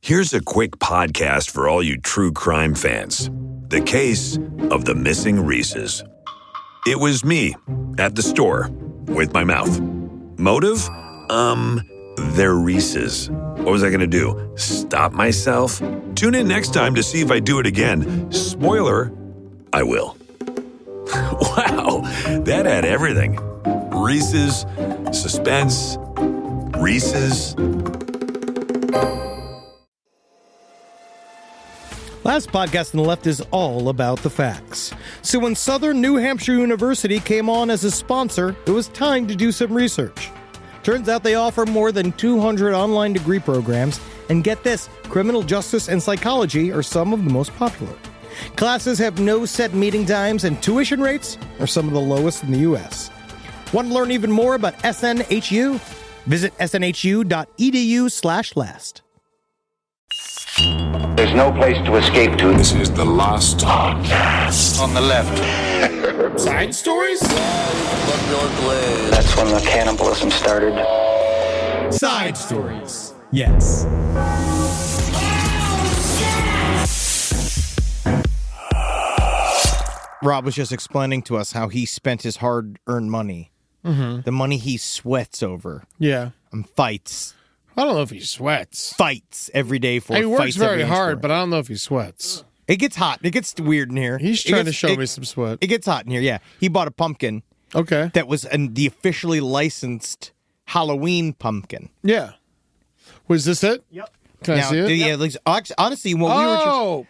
Here's a quick podcast for all you true crime fans. The case of the missing Reese's. It was me at the store with my mouth. Motive? They're Reese's. What was I going to do? Stop myself? Tune in next time to see if I do it again. Spoiler, I will. Wow, that had everything. Reese's, suspense, Reese's. Last podcast on the left is all about the facts. So when Southern New Hampshire University came on as a sponsor, it was time to do some research. Turns out they offer more than 200 online degree programs, and get this, criminal justice and psychology are some of the most popular. Classes have no set meeting times, and tuition rates are some of the lowest in the U.S. Want to learn even more about SNHU? Visit snhu.edu/last. There's no place to escape to. This is the last podcast. On the left. Side stories? That's when the cannibalism started. Side stories. Yes. Rob was just explaining to us how he spent his hard-earned money. Mm-hmm. The money he sweats over. Yeah. On fights. I don't know if he sweats. Fights every day for He fights. works very hard, but but I don't know if he sweats. it gets hot. It gets weird in here. He's trying to show me some sweat. It gets hot in here, yeah. He bought a pumpkin. Okay. That was the officially licensed Halloween pumpkin. Yeah. Was this it? Yep. Can I see it? Yeah, like, honestly, what we were just...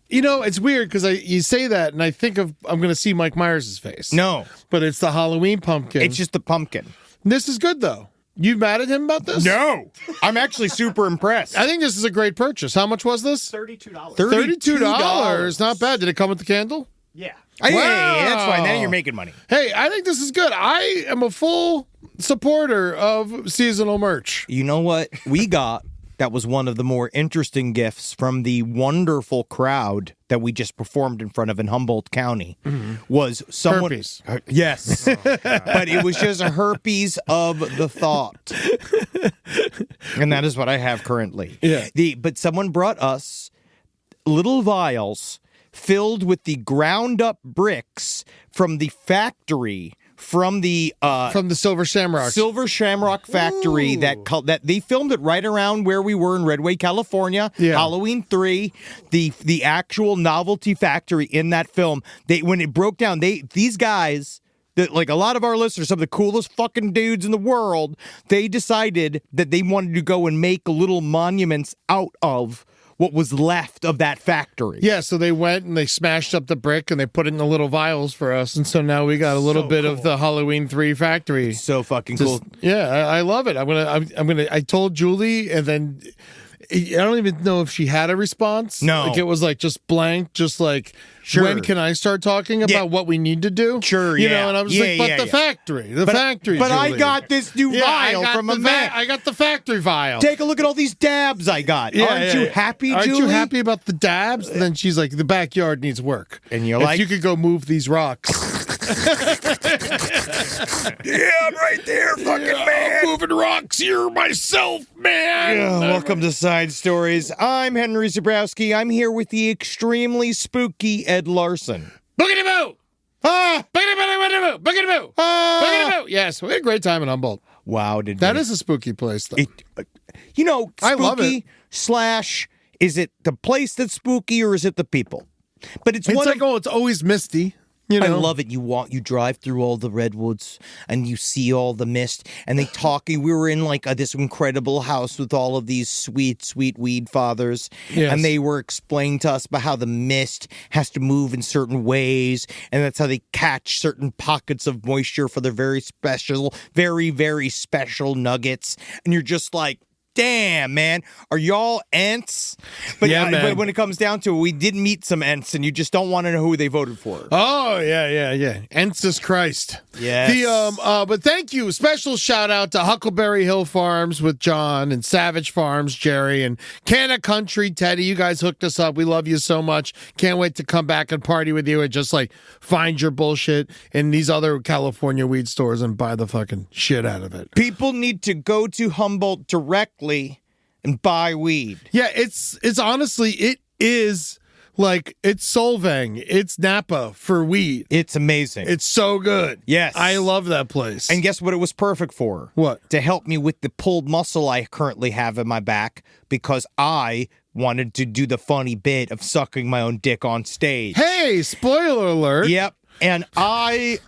You know, it's weird because you say that and I think I'm going to see Mike Myers' face. No. But it's the Halloween pumpkin. It's just the pumpkin. This is good, though. You mad at him about this? No. I'm actually super impressed. I think this is a great purchase. How much was this? $32. $32. Not bad. Did it come with the candle? Yeah. Wow. Hey, that's fine. Then you're making money. Hey, I think this is good. I am a full supporter of seasonal merch. You know what we got that was one of the more interesting gifts from the wonderful crowd that we just performed in front of in Humboldt County was someone... Herpes. Yes. But it was just a herpes of the thought. And that is what I have currently. Yeah. But someone brought us little vials filled with the ground up bricks from the factory from the Silver Shamrock factory. Ooh. that they filmed it right around where we were in Redway, California. Yeah. Halloween 3, the actual novelty factory in that film. When it broke down, these guys, like a lot of our listeners, some of the coolest fucking dudes in the world, they decided that they wanted to go and make little monuments out of what was left of that factory. Yeah, so they went and they smashed up the brick and they put it in the little vials for us, and so now we got a little bit of the Halloween 3 factory. So fucking cool. Yeah, I love it. I'm gonna. I told Julie, and then I don't even know if she had a response. No, like it was like just blank, just like. Sure. When can I start talking about what we need to do? Sure, you yeah. know, and I was the factory, factory. But Julie. I got this new vial from a man. I got the factory vial. Take a look at all these dabs I got. Aren't you happy, Julie? Aren't you happy about the dabs? And then she's like, the backyard needs work. And you're if like, you could go move these rocks. Yeah, I'm right there, fucking man. I'm moving rocks here myself, man. Yeah, welcome to Side Stories. I'm Henry Zabrowski. I'm here with the extremely spooky Ed Larson. Boogity-boo! Ah! Boogity-boo! Boogity-boo! Ah! Boogity-boo! Yes, we had a great time in Humboldt. Wow, That is a spooky place, though. Spooky I love it. / is it the place that's spooky or is it the people? But it's it's always misty. You know? I love it. You drive through all the redwoods and you see all the mist and they talk. We were in like this incredible house with all of these sweet, sweet weed fathers. Yes. And they were explaining to us about how the mist has to move in certain ways. And that's how they catch certain pockets of moisture for their very special, very, very special nuggets. And you're just like, damn, man, are y'all ants? But yeah, man. But when it comes down to it, we did meet some ants, and you just don't want to know who they voted for. Oh, yeah. Ensis Christ. Yes. But thank you. Special shout out to Huckleberry Hill Farms with John and Savage Farms, Jerry, and Canna Country, Teddy. You guys hooked us up. We love you so much. Can't wait to come back and party with you and just like find your bullshit in these other California weed stores and buy the fucking shit out of it. People need to go to Humboldt directly and buy weed. Yeah, it's honestly, it is like, it's Solvang, it's Napa for weed. It's amazing. It's so good. Yes. I love that place. And guess what it was perfect for? What? To help me with the pulled muscle I currently have in my back because I wanted to do the funny bit of sucking my own dick on stage. Hey, spoiler alert. Yep. And I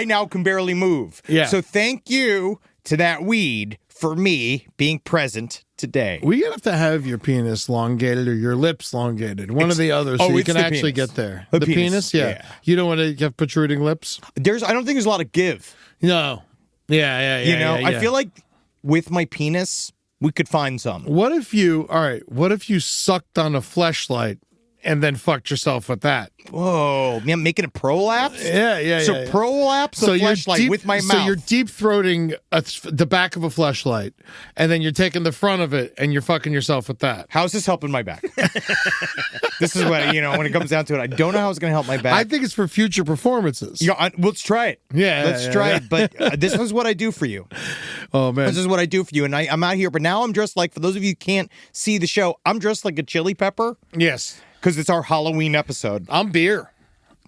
now can barely move. Yeah. So thank you to that weed for me being present today. We have to have your penis elongated or your lips elongated. One or the other, so you can the actually penis. get there. The The penis, penis? Yeah. yeah. You don't want to have protruding lips? I don't think there's a lot of give. No. Yeah. You know, yeah. I feel like with my penis, we could find some. What if you sucked on a fleshlight and then fucked yourself with that? Whoa, man, making a prolapse? Yeah. So prolapse a fleshlight with my mouth. So you're deep throating the back of a fleshlight, and then you're taking the front of it and you're fucking yourself with that. How's this helping my back? This is what, when it comes down to it, I don't know how it's going to help my back. I think it's for future performances. Let's try it. Let's try it. But this is what I do for you. Oh, man. This is what I do for you. And I'm out here, but now I'm dressed like, for those of you who can't see the show, I'm dressed like a chili pepper. Yes. Because it's our Halloween episode. I'm beer.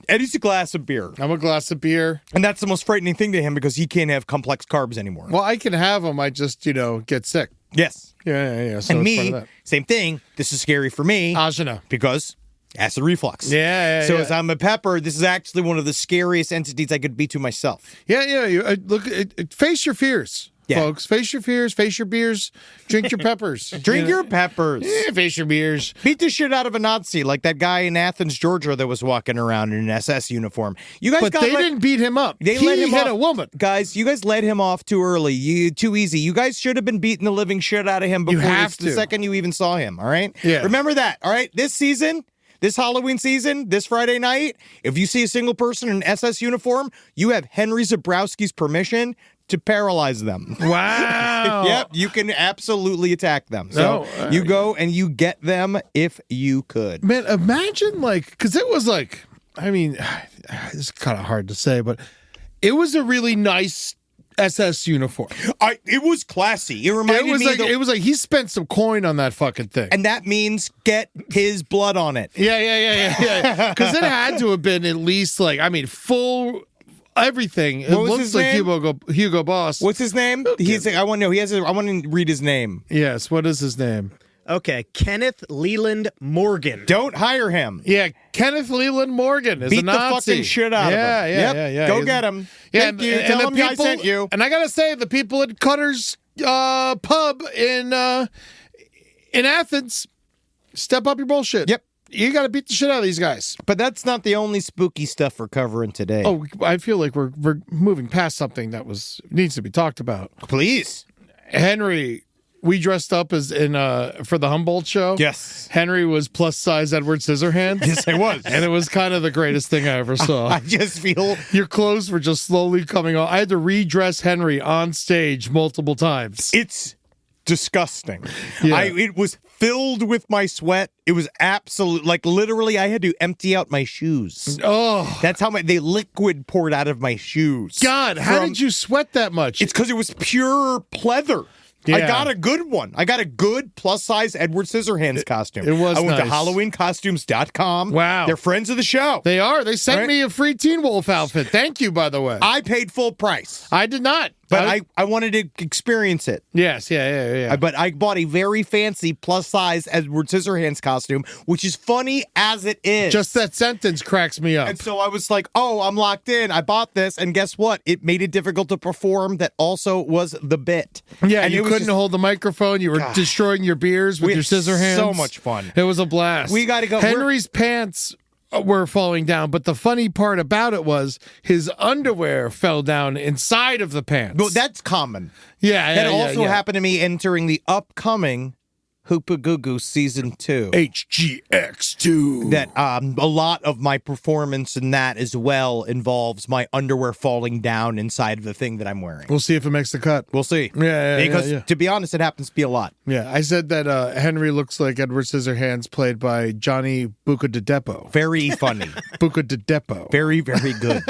Eddie's a glass of beer. I'm a glass of beer. And that's the most frightening thing to him because he can't have complex carbs anymore. Well, I can have them. I just, get sick. Yes. Yeah. So And it's part me, of that. same thing. This is scary for me. Ajna. Because acid reflux. Yeah. So as I'm a pepper, this is actually one of the scariest entities I could be to myself. Yeah. Face your fears, Yeah. folks. Face your fears. Face your beers. Drink your peppers. Drink your peppers. Yeah, face your beers. Beat the shit out of a Nazi like that guy in Athens, Georgia that was walking around in an SS uniform. You guys But they didn't beat him up. They He let him hit off. a woman. Guys, you guys let him off too early. Too easy. You guys should have been beating the living shit out of him before have the to. second you even saw him, all right? Yeah. Remember that, all right? This season, this Halloween season, this Friday night, if you see a single person in an SS uniform, you have Henry Zabrowski's permission to paralyze them. Wow. Yep, you can absolutely attack them. So you go and you get them if you could. Man, imagine because it was it's kind of hard to say, but it was a really nice SS uniform. It was classy. It reminded me It was like he spent some coin on that fucking thing. and that means get his blood on it. Yeah. Because it had to have been at least full everything. It What was looks his like name? Hugo Boss. What's his name? I want to know. I want to read his name. Yes. What is his name? Okay, Kenneth Leland Morgan. Don't hire him. Yeah, Kenneth Leland Morgan is Beat a Nazi. the fucking shit out of him. Yeah. Go get him. Yeah, Thank you. Tell him I sent you. And I gotta say, the people at Cutter's Pub in Athens, step up your bullshit. Yep. You got to beat the shit out of these guys. But that's not the only spooky stuff we're covering today. Oh, I feel like we're moving past something that needs to be talked about. Please. Henry, we dressed up as for the Humboldt show. Yes. Henry was plus size Edward Scissorhands. Yes, I was. And it was kind of the greatest thing I ever saw. I just feel Your clothes were just slowly coming off. I had to redress Henry on stage multiple times. it's disgusting. Yeah. It was filled with my sweat. It was absolute, literally, I had to empty out my shoes. Oh, That's how the liquid poured out of my shoes. God, how did you sweat that much? It's because it was pure pleather. I Yeah. got a good one. I got a good plus-size Edward Scissorhands costume. it was I went to nice. HalloweenCostumes.com. Wow. They're friends of the show. They are. They sent Right. me a free Teen Wolf outfit. Thank you, by the way. I paid full price, I did not. but I wanted to experience it. Yes, yeah. But I bought a very fancy plus-size Edward Scissorhands costume, which is funny as it is. Just that sentence cracks me up. And so I was like, oh, I'm locked in. I bought this. And guess what? It made it difficult to perform. That also was the bit. Yeah, and you it was couldn't just- hold the microphone. You were destroying your beers with We your had scissor hands. so much fun. It was a blast. We gotta go. Henry's pants were falling down, but the funny part about it was his underwear fell down inside of the pants. Well, that's common. yeah. That also yeah. happened to me entering the upcoming Hoopa Goo Goo Season 2. HGX2. That a lot of my performance in that as well involves my underwear falling down inside of the thing that I'm wearing. We'll see if it makes the cut. We'll see. Because to be honest, it happens to be a lot. Yeah, I said that Henry looks like Edward Scissorhands played by Johnny Buca de Depo. Very funny. Buca de Depo. Very, very good.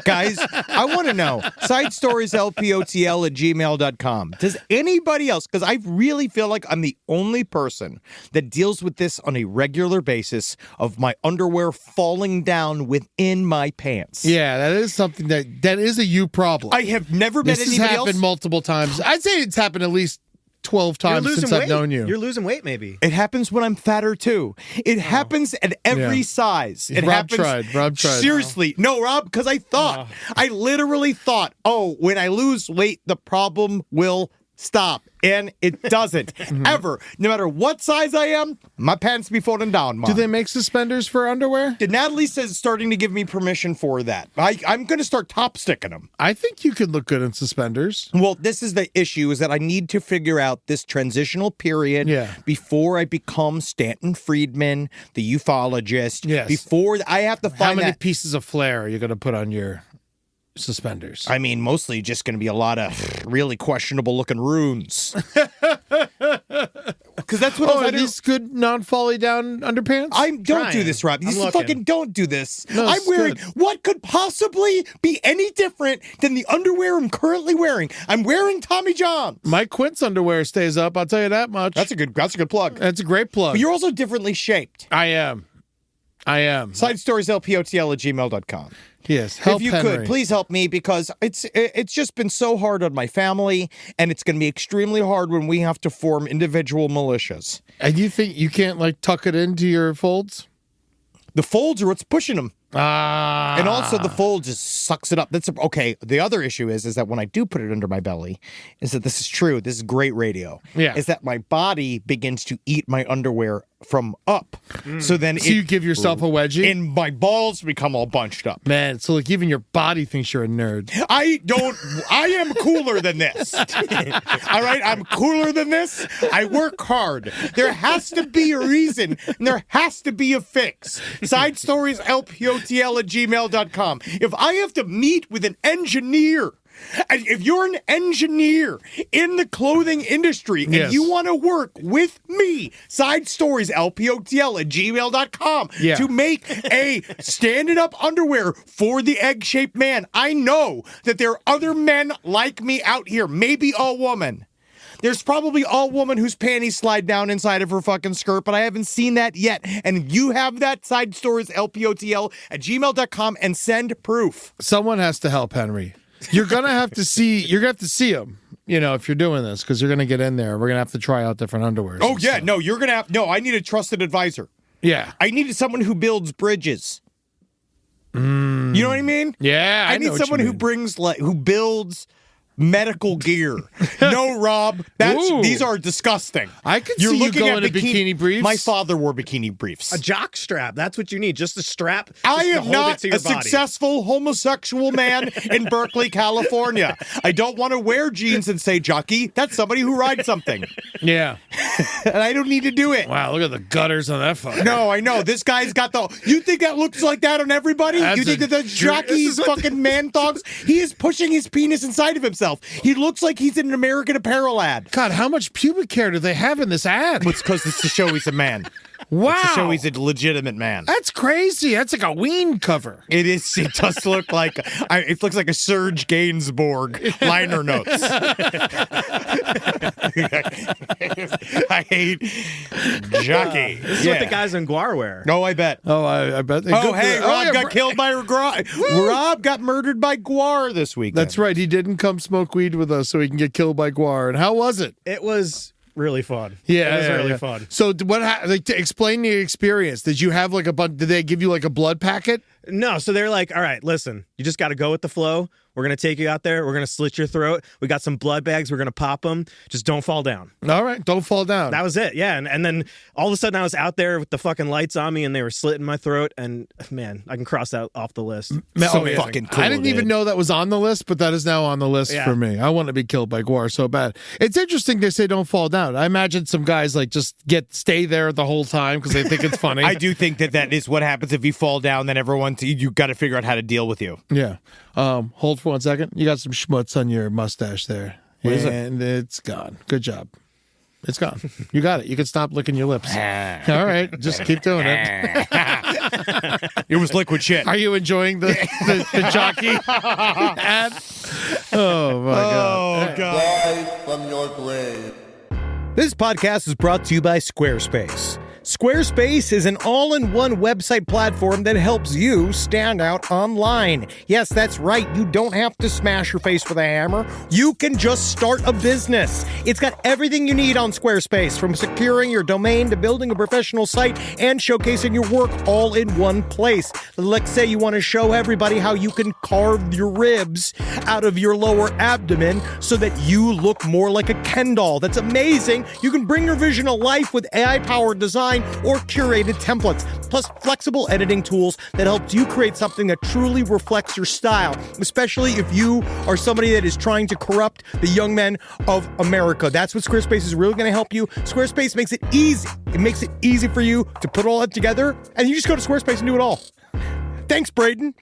Guys, I want to know, sidestorieslpotl@gmail.com. Does anybody else, because I really feel like I'm the only person that deals with this on a regular basis of my underwear falling down within my pants. Yeah, that is something that is a you problem. I have never met this has anybody happened else. multiple times. I'd say it's happened at least 12 times since I've known you. You're losing weight, maybe. It happens when I'm fatter, too. It happens at every size. It Rob happens. Rob tried. Seriously. No, Rob, because I thought, I literally thought, when I lose weight, the problem will stop. And it doesn't. Ever. No matter what size I am, my pants be falling down, Mom. Do they make suspenders for underwear? Natalie says starting to give me permission for that. I'm going to start top sticking them. I think you could look good in suspenders. Well, this is the issue, is that I need to figure out this transitional period before I become Stanton Friedman, the ufologist. Yes. Before I have to find How many that. pieces of flair are you going to put on your suspenders? I mean, mostly just going to be a lot of really questionable looking runes. Because that's what are these good non-folly down underpants? Don't do this, Rob. These fucking don't do this. No, I'm wearing good. what could possibly be any different than the underwear I'm currently wearing. I'm wearing Tommy John's. Mike Quint's underwear stays up, I'll tell you that much. That's a good plug. That's a great plug. But you're also differently shaped. I am. SideStoriesLPOTL@gmail.com. Yes, help if you Henry. could, please help me, because it's just been so hard on my family, and it's going to be extremely hard when we have to form individual militias. And you think you can't, tuck it into your folds? The folds are what's pushing them. Ah. And also the fold just sucks it up. That's okay. The other issue is that when I do put it under my belly, is that this is true. This is great radio. Yeah. Is that my body begins to eat my underwear from up. So then you give yourself a wedgie? And my balls become all bunched up. Man, so even your body thinks you're a nerd. I am cooler than this. All right? I'm cooler than this. I work hard. There has to be a reason, and there has to be a fix. SideStoriesLPOTL@gmail.com. If I have to meet with an engineer, and if you're an engineer in the clothing industry and you want to work with me, SideStoriesLPOTL@gmail.com to make a standing up underwear for the egg-shaped man. I know that there are other men like me out here, maybe all woman. There's probably all woman whose panties slide down inside of her fucking skirt, but I haven't seen that yet. And you have that, SideStoriesLPOTL@gmail.com, and send proof. Someone has to help Henry. You're gonna have to see him, if you're doing this, because you're gonna get in there. We're gonna have to try out different underwear. Oh yeah, no, you're gonna have I need a trusted advisor. Yeah. I needed someone who builds bridges. You know what I mean? Yeah, I need someone who builds medical gear. No, Rob, these are disgusting. I could see you going to bikini briefs. My father wore bikini briefs. A jock strap. That's what you need. Just a strap. I am not a body. successful homosexual man in Berkeley, California. I don't want to wear jeans and say jockey. That's somebody who rides something. Yeah. And I don't need to do it. Wow, look at the gutters on that fucker. No, I know. This guy's got you think that looks like that on everybody? You think that the jockey's fucking man thogs? He is pushing his penis inside of himself. He looks like he's in an American Apparel ad. God, how much pubic hair do they have in this ad? It's because it's to show he's a man. Wow. It's to show he's a legitimate man. That's crazy. That's like a ween cover. It is. It does look like it looks like a Serge Gainsbourg liner notes. I hate jockey. This is what the guys in Guar wear. No, I bet. Oh, I bet. Rob got killed by Rob got murdered by Guar this weekend. That's right. He didn't come smoke weed with us so he can get killed by Guar. And how was it? It was really fun. Yeah, it was really fun. So what? Explain the experience. Did you have did they give you a blood packet? No. So they're like, all right, listen, you just got to go with the flow. We're going to take you out there. We're going to slit your throat. We got some blood bags. We're going to pop them. Just don't fall down. All right, don't fall down. That was it. Yeah. And then all of a sudden I was out there with the fucking lights on me and they were slitting my throat. And man, I can cross that off the list. So fucking cool. I didn't even know that was on the list, but that is now on the list Yeah. for me. I want to be killed by Guar so bad. It's interesting they say don't fall down. I imagine some guys like just stay there the whole time because they think it's funny. I do think that is what happens if you fall down. Then you got to figure out how to deal with you. Yeah. Hold for 1 second. You got some schmutz on your mustache there. What is it? And it's gone. Good job. It's gone. You got it. You can stop licking your lips. All right. Just keep doing it. It was liquid shit. Are you enjoying the jockey ad? Oh, my God. Oh, God. From your grave. This podcast is brought to you by Squarespace. Squarespace is an all-in-one website platform that helps you stand out online. Yes, that's right. You don't have to smash your face with a hammer. You can just start a business. It's got everything you need on Squarespace, from securing your domain to building a professional site and showcasing your work all in one place. Let's say you want to show everybody how you can carve your ribs out of your lower abdomen so that you look more like a Ken doll. That's amazing. You can bring your vision to life with AI-powered design or curated templates, plus flexible editing tools that helps you create something that truly reflects your style, especially if you are somebody that is trying to corrupt the young men of America. That's what Squarespace is really going to help you. Squarespace makes it easy. It makes it easy for you to put all that together, and you just go to Squarespace and do it all. Thanks, Braden.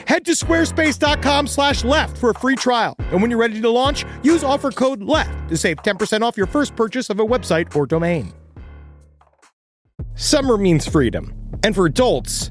Head to squarespace.com/left for a free trial. And when you're ready to launch, use offer code LEFT to save 10% off your first purchase of a website or domain. Summer means freedom. And for adults,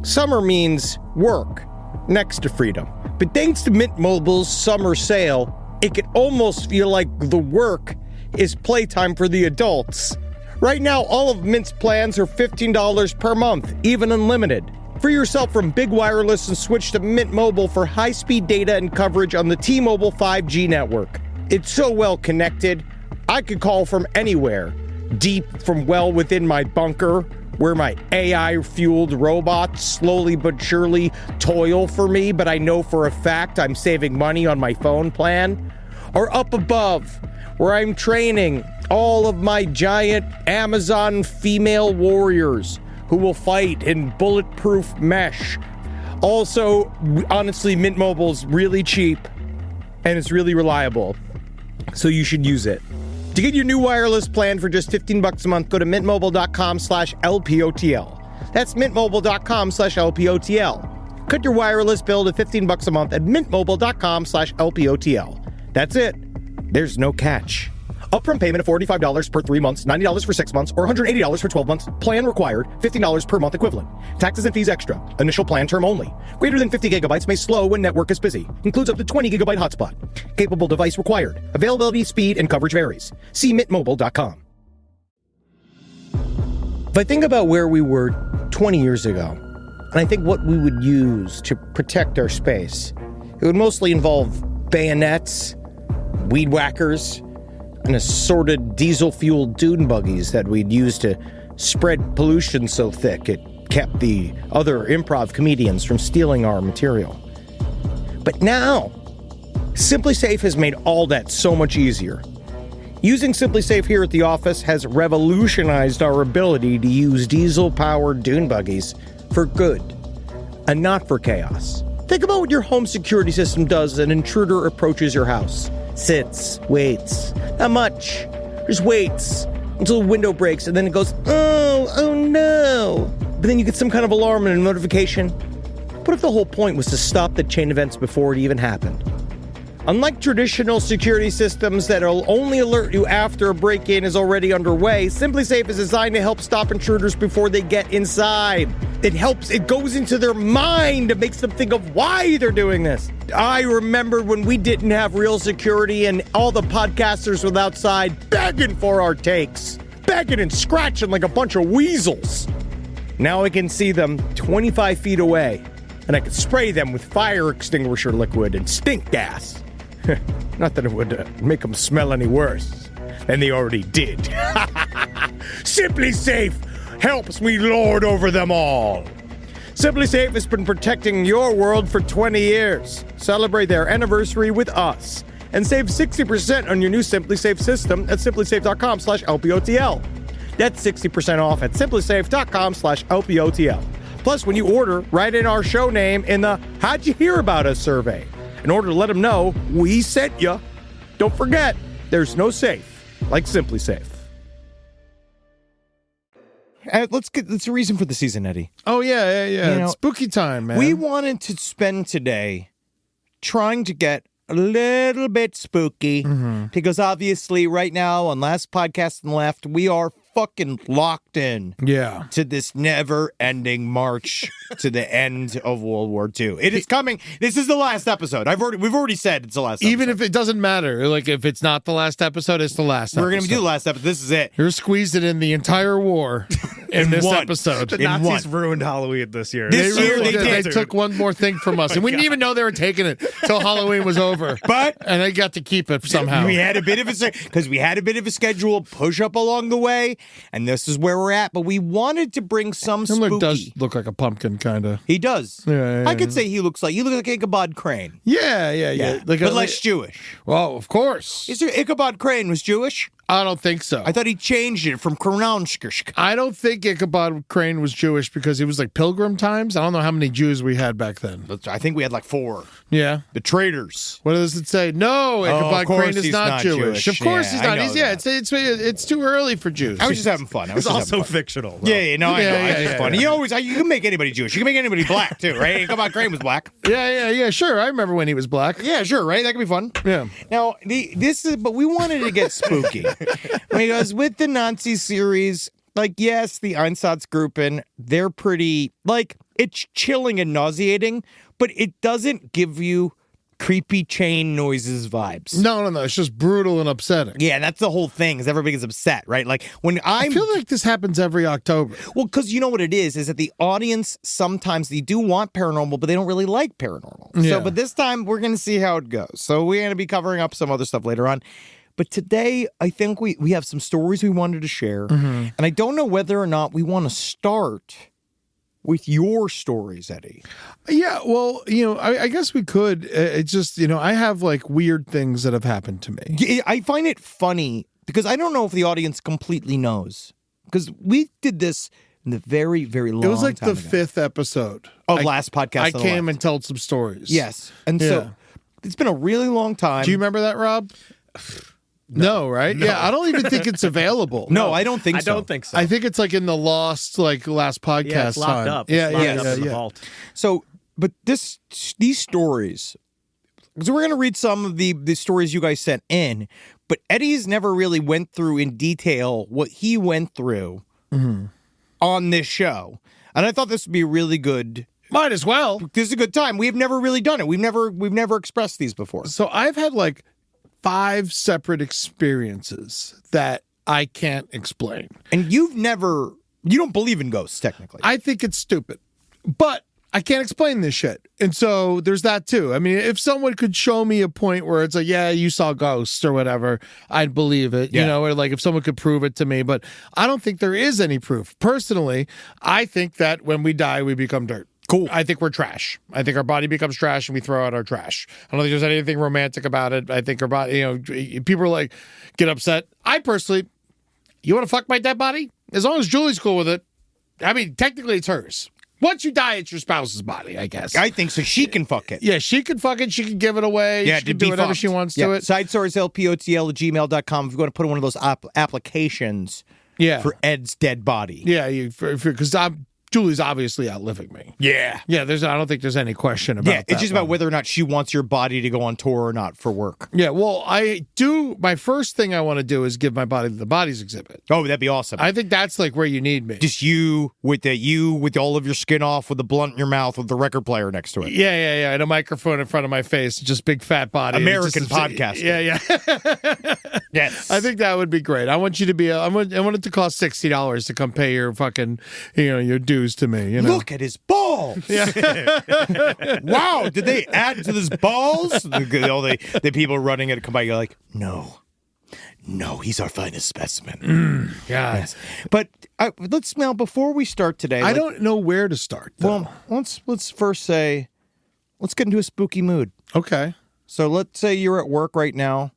summer means work next to freedom. But thanks to Mint Mobile's summer sale, it can almost feel like the work is playtime for the adults. Right now, all of Mint's plans are $15 per month, even unlimited. Free yourself from Big Wireless and switch to Mint Mobile for high-speed data and coverage on the T-Mobile 5G network. It's so well connected, I could call from anywhere. Deep from well within my bunker, where my AI-fueled robots slowly but surely toil for me, but I know for a fact I'm saving money on my phone plan. Or up above, where I'm training all of my giant Amazon female warriors who will fight in bulletproof mesh. Also, honestly, Mint Mobile's really cheap and it's really reliable, so you should use it. To get your new wireless plan for just $15 a month, go to mintmobile.com/LPOTL. That's mintmobile.com/LPOTL. Cut your wireless bill to $15 a month at mintmobile.com/LPOTL. That's it. There's no catch. Upfront payment of $45 per 3 months, $90 for 6 months, or $180 for 12 months. Plan required, $15 per month equivalent. Taxes and fees extra. Initial plan term only. Greater than 50 gigabytes may slow when network is busy. Includes up to 20 gigabyte hotspot. Capable device required. Availability, speed, and coverage varies. See mintmobile.com. If I think about where we were 20 years ago, and I think what we would use to protect our space, it would mostly involve bayonets, weed whackers, and assorted diesel-fueled dune buggies that we'd use to spread pollution so thick it kept the other improv comedians from stealing our material. But now, SimpliSafe has made all that so much easier. Using SimpliSafe here at the office has revolutionized our ability to use diesel-powered dune buggies for good, and not for chaos. Think about what your home security system does as an intruder approaches your house. Sits, waits. Not much. Just waits until the window breaks, and then it goes, oh no. But then you get some kind of alarm and a notification. What if the whole point was to stop the chain events before it even happened? Unlike traditional security systems that'll only alert you after a break-in is already underway, SimpliSafe is designed to help stop intruders before they get inside. It goes into their mind and makes them think of why they're doing this. I remember when we didn't have real security and all the podcasters were outside begging for our takes. Begging and scratching like a bunch of weasels. Now I can see them 25 feet away, and I can spray them with fire extinguisher liquid and stink gas. Not that it would make them smell any worse than they already did. SimpliSafe helps me lord over them all. Simply Safe has been protecting your world for 20 years. Celebrate their anniversary with us and save 60% on your new Simply Safe system at simplysafe.com/LPOTL. That's 60% off at simplysafe.com/LPOTL. Plus, when you order, write in our show name in the How'd You Hear About Us survey in order to let them know we sent you. Don't forget, there's no safe like Simply Safe. It's a reason for the season, Eddie. Oh, yeah. You know, It's spooky time, man. We wanted to spend today trying to get a little bit spooky because obviously right now on Last Podcast on the Left, we are fucking locked in to this never-ending march to the end of World War II. It is coming. This is the last episode. We've already said it's the last episode. Even if it doesn't matter, like if it's not the last episode, it's the last episode. We're going to do the last episode. This is it. You're squeezing in the entire war in this episode. The Nazis ruined Halloween this year. This year they did. They took one more thing from us, and we didn't even know they were taking it till Halloween was over. And they got to keep it somehow. We had a bit of a schedule push up along the way, and this is where we're at. But we wanted to bring some spooky. Him does look like a pumpkin, kind of. He does. Yeah. I could say he looks like Ichabod Crane. Yeah. But less Jewish. Well, of course. Is there Ichabod Crane was Jewish? I don't think so. I thought he changed it from Kronauskirch. I don't think Ichabod Crane was Jewish because it was like Pilgrim times. I don't know how many Jews we had back then. I think we had like 4. Yeah. The traitors. What does it say? No, Ichabod Crane is not Jewish. Of course he's not. It's too early for Jews. I was just having fun. It's also fictional. Though. I know. It's funny. You can make anybody Jewish. You can make anybody black too, right? Ichabod Crane was black. Yeah. Sure. I remember when he was black. Yeah, sure. Right. That could be fun. Yeah. Now but we wanted to get spooky because with the Nazi series, like yes, the Einsatzgruppen, they're pretty it's chilling and nauseating, but it doesn't give you creepy chain noises vibes. No. It's just brutal and upsetting. Yeah, that's the whole thing. Is everybody gets upset, right? Like when I feel like this happens every October. Well, because you know what it is that the audience sometimes they do want paranormal, but they don't really like paranormal. Yeah. So, but this time we're going to see how it goes. So we're going to be covering up some other stuff later on. But today, I think we have some stories we wanted to share, and I don't know whether or not we want to start with your stories, Eddie. Yeah, well, I guess we could. It's just, I have like weird things that have happened to me. I find it funny because I don't know if the audience completely knows because we did this in the very, very long time. It was like the ago. 5th episode of Last Podcast. I came and told some stories. Yes, and so it's been a really long time. Do you remember that, Rob? No, right? No. Yeah, I don't even think it's available. No, I don't think so. I don't think so. I think it's like in the lost, Last Podcast it's locked time. up. Yeah, It's locked up in the vault. So, but these stories, because we're going to read some of the stories you guys sent in, but Eddie's never really went through in detail what he went through on this show. And I thought this would be really good. Might as well. This is a good time. We've never really done it. We've never expressed these before. So I've had 5 separate experiences that I can't explain. And you don't believe in ghosts, technically. I think it's stupid, but I can't explain this shit. And so there's that too. I mean, if someone could show me a point where it's like, yeah, you saw ghosts or whatever, I'd believe it, or if someone could prove it to me, but I don't think there is any proof. Personally, I think that when we die, we become dirt. Cool. I think we're trash. I think our body becomes trash and we throw out our trash. I don't think there's anything romantic about it. I think our body, people are get upset. I personally, you want to fuck my dead body? As long as Julie's cool with it. I mean, technically it's hers. Once you die, it's your spouse's body, I guess. I think so. She can fuck it. Yeah, she can fuck it. She can give it away. Yeah, she can do whatever she wants to it. SideStoriesLPOTL@gmail.com if you want to put in one of those applications for Ed's dead body. Yeah, because Julie's obviously outliving me. Yeah. Yeah, I don't think there's any question about that. It's just about whether or not she wants your body to go on tour or not for work. Yeah, well, my first thing I want to do is give my body to the bodies exhibit. Oh, that'd be awesome. I think that's where you need me. Just you with all of your skin off with the blunt in your mouth with the record player next to it. Yeah, and a microphone in front of my face, just big fat body. American podcaster. Yeah. Yes. I think that would be great. I want you to be I want it to cost $60 to come pay your fucking, your dues to me. Look at his balls. Yeah. Wow, did they add to his balls? All the people running it come by, you're like, no, No, he's our finest specimen. Yes. But let's now, before we start today, I don't know where to start, though. Well, let's first say, let's get into a spooky mood. Okay. So let's say you're at work right now.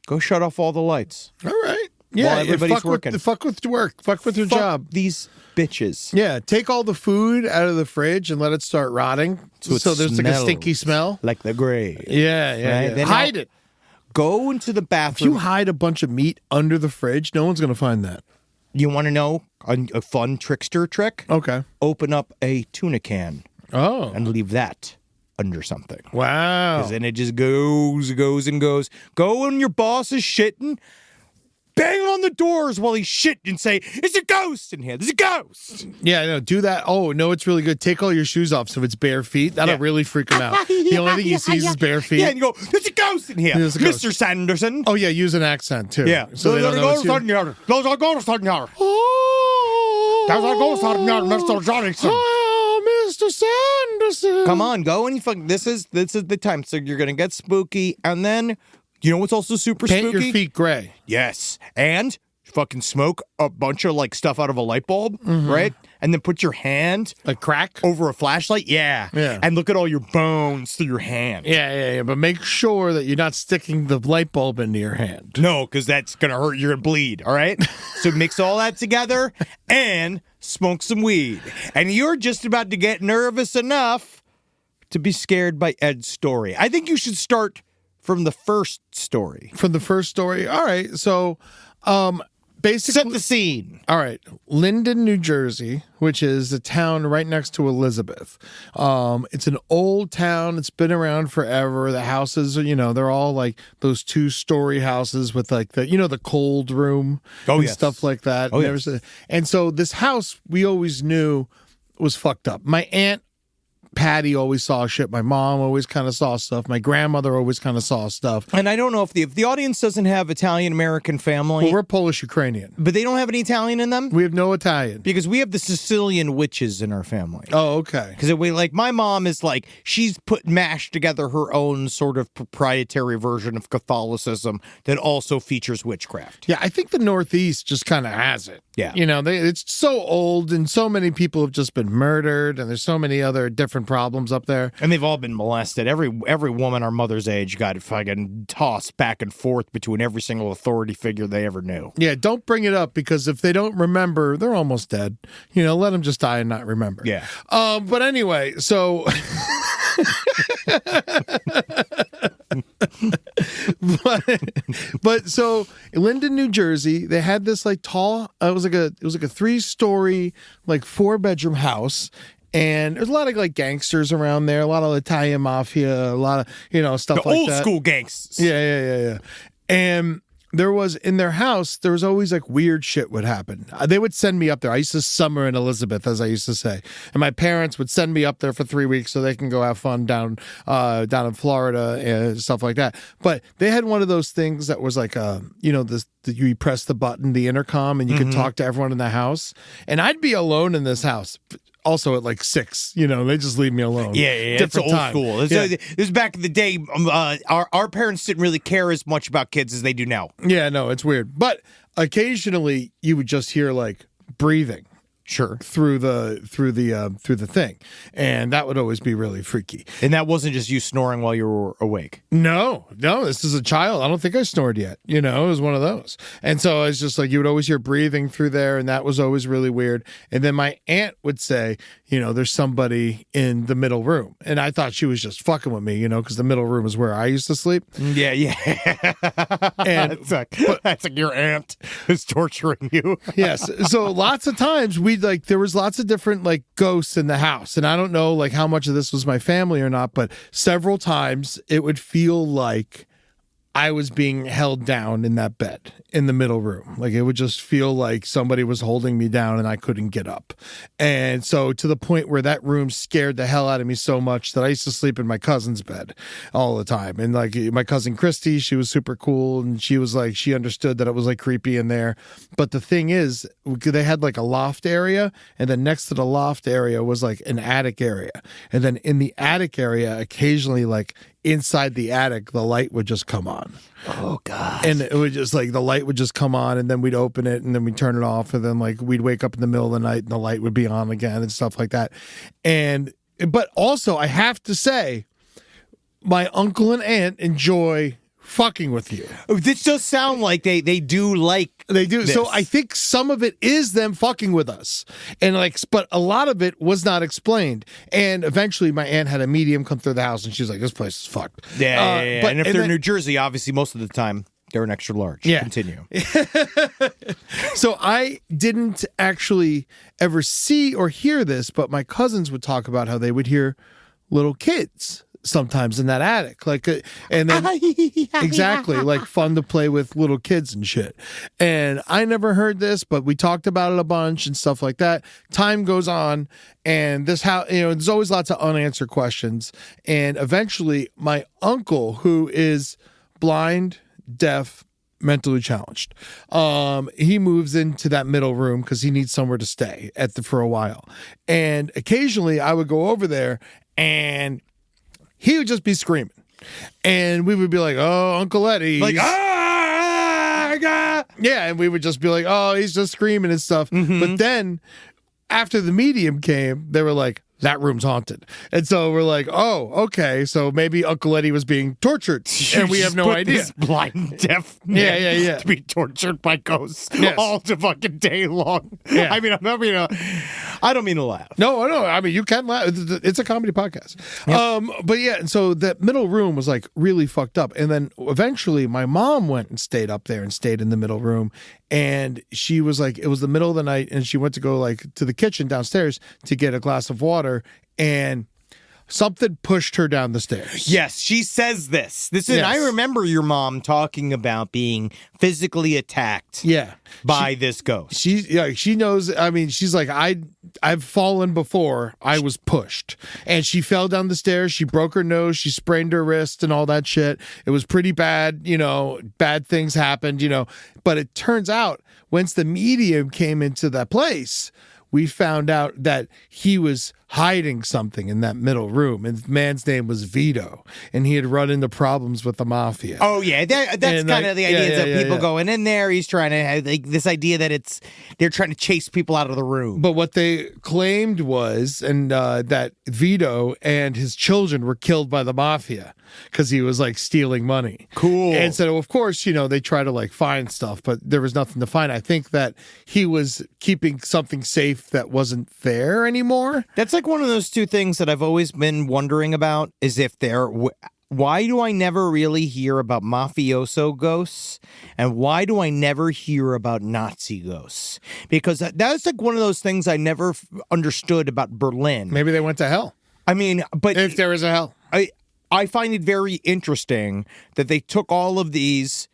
Go shut off all the lights. All right. Yeah, While everybody's working. Fuck with work. Fuck with your job. These bitches. Yeah, take all the food out of the fridge and let it start rotting. So there's like a stinky smell. Like the grave. Yeah. Right? Then Hide it. Go into the If bathroom. you hide a bunch of meat under the fridge, no one's going to find that. You want to know a fun trickster trick? Okay. Open up a tuna can Oh. and leave that under something. Wow. Because then it just goes and goes. Go when your boss is shitting. Bang on the doors while he's shitting and say, "It's a ghost in here. There's a ghost." Yeah, I know. Do that. Oh, no, it's really good. Take all your shoes off so it's bare feet. That'll really freak him out. The only thing he sees is bare feet. Yeah, and you go, "There's a ghost in here, There's a ghost. Mr. Sanderson." Oh, yeah, use an accent, too. Yeah. So they don't know it's you. Those are ghosts in here. Oh, There's a ghost in here, Mr. Johnson. Oh, Mr. Sanderson. Come on, go and this is the time. So you're gonna get spooky, and then you know what's also super Paint spooky? your feet gray. Yes, and fucking smoke a bunch of like stuff out of a light bulb, right? And then put your hand Like crack? over a flashlight, yeah, Yeah. and look at all your bones through your hand. Yeah. But make sure that you're not sticking the light bulb into your hand. No, because that's gonna hurt. You're gonna bleed. All right. So mix all that together and smoke some weed, and you're just about to get nervous enough to be scared by Ed's story. I think you should start from the first story. From the first story. All right. So, basically. Set the scene. All right. Linden, New Jersey, which is a town right next to Elizabeth. It's an old town. It's been around forever. The houses, they're all like those 2-story houses with like the cold room and stuff like that. Oh, yes. And so this house we always knew was fucked up. My aunt Patty always saw shit. My mom always kind of saw stuff. My grandmother always kind of saw stuff. And I don't know if the audience doesn't have Italian-American family. Well, we're Polish-Ukrainian. But they don't have any Italian in them? We have no Italian. Because we have the Sicilian witches in our family. Oh, okay. Because my mom is like, she's mashed together her own sort of proprietary version of Catholicism that also features witchcraft. Yeah, I think the Northeast just kind of has it. Yeah. It's so old and so many people have just been murdered and there's so many other different problems up there. And they've all been molested. Every woman our mother's age got fucking tossed back and forth between every single authority figure they ever knew. Yeah, don't bring it up because if they don't remember, they're almost dead. Let them just die and not remember. Yeah. But anyway, so... but so Linden, New Jersey, they had this like tall. It was like a 3-story, like 4-bedroom house. And there's a lot of like gangsters around there, a lot of Italian mafia, a lot of, stuff like old that. school gangsters. Yeah. And there was in their house, there was always like weird shit would happen. They would send me up there. I used to summer in Elizabeth, as I used to say. And my parents would send me up there for 3 weeks so they can go have fun down in Florida and stuff like that. But they had one of those things that was like, you press the button, the intercom, and you could talk to everyone in the house. And I'd be alone in this house. Also at like 6, they just leave me alone. Yeah. It's old time. school. This is back in the day. Our parents didn't really care as much about kids as they do now. Yeah, no, it's weird. But occasionally you would just hear like breathing. Sure. Through the thing, and that would always be really freaky. And that wasn't just you snoring while you were awake. No, this is a child. I don't think I snored yet. It was one of those. And so it's just like you would always hear breathing through there, and that was always really weird. And then my aunt would say, there's somebody in the middle room, and I thought she was just fucking with me, because the middle room is where I used to sleep. Yeah. And that's like your aunt is torturing you. Yes. So lots of times there was lots of different like ghosts in the house. And I don't know like how much of this was my family or not, but several times it would feel like I was being held down in that bed in the middle room. Like it would just feel like somebody was holding me down and I couldn't get up. And so to the point where that room scared the hell out of me so much that I used to sleep in my cousin's bed all the time. And like my cousin Christy, she was super cool. And she was like, she understood that it was like creepy in there. But the thing is, they had like a loft area. And then next to the loft area was like an attic area. And then in the attic area, occasionally like inside the attic, the light would just come on. Oh God. And it would just like the light would just come on, and then we'd open it, and then we'd turn it off, and then like we'd wake up in the middle of the night and the light would be on again and stuff like that. But also I have to say, my uncle and aunt enjoy fucking with you. This does sound like they do like They do. this. So I think some of it is them fucking with us. And like, but a lot of it was not explained. And eventually my aunt had a medium come through the house, and she's like, this place is fucked. Yeah. But, and if they're in New Jersey, obviously most of the time they're an extra large. Yeah. Continue. So I didn't actually ever see or hear this, but my cousins would talk about how they would hear little kids sometimes in that attic, like, and then exactly like fun to play with little kids and shit. And I never heard this, but we talked about it a bunch and stuff like that. Time goes on, and this how there's always lots of unanswered questions. And eventually, my uncle, who is blind, deaf, mentally challenged, he moves into that middle room because he needs somewhere to stay for a while. And occasionally, I would go over there, and he would just be screaming, and we would be like, "Oh, Uncle Eddie!" Like, yeah, and we would just be like, "Oh, he's just screaming and stuff." But then, after the medium came, they were like, "That room's haunted," and so we're like, "Oh, okay, so maybe Uncle Eddie was being tortured, and we have no idea." This blind, deaf man Yeah. to be tortured by ghosts Yes. all the fucking day long. Yeah. I mean, I don't mean to laugh. No. I mean, you can laugh. It's a comedy podcast. But yeah, and so that middle room was like really fucked up. And then eventually my mom went and stayed up there and stayed in the middle room. And she was like, it was the middle of the night, and she went to go like to the kitchen downstairs to get a glass of water, and something pushed her down the stairs. Yes, she says this. Yes. I remember your mom talking about being physically attacked Yeah. by this ghost. She knows. I mean, she's like, I've fallen before. I was pushed, and she fell down the stairs. She broke her nose. She sprained her wrist and all that shit. It was pretty bad. Bad things happened. But it turns out once the medium came into that place, we found out that he was hiding something in that middle room, and the man's name was Vito, and he had run into problems with the mafia. Oh yeah, that's kind of the idea that people going in there. He's trying to have like this idea that they're trying to chase people out of the room. But what they claimed was, that Vito and his children were killed by the mafia because he was like stealing money. Cool. And so of course, they try to like find stuff, but there was nothing to find. I think that he was keeping something safe that wasn't there anymore. That's like one of those two things that I've always been wondering about is if why do I never really hear about mafioso ghosts, and why do I never hear about Nazi ghosts? Because that's like one of those things I never understood about Berlin. Maybe they went to hell. I mean, but If there is a hell. I find it very interesting that they took all of these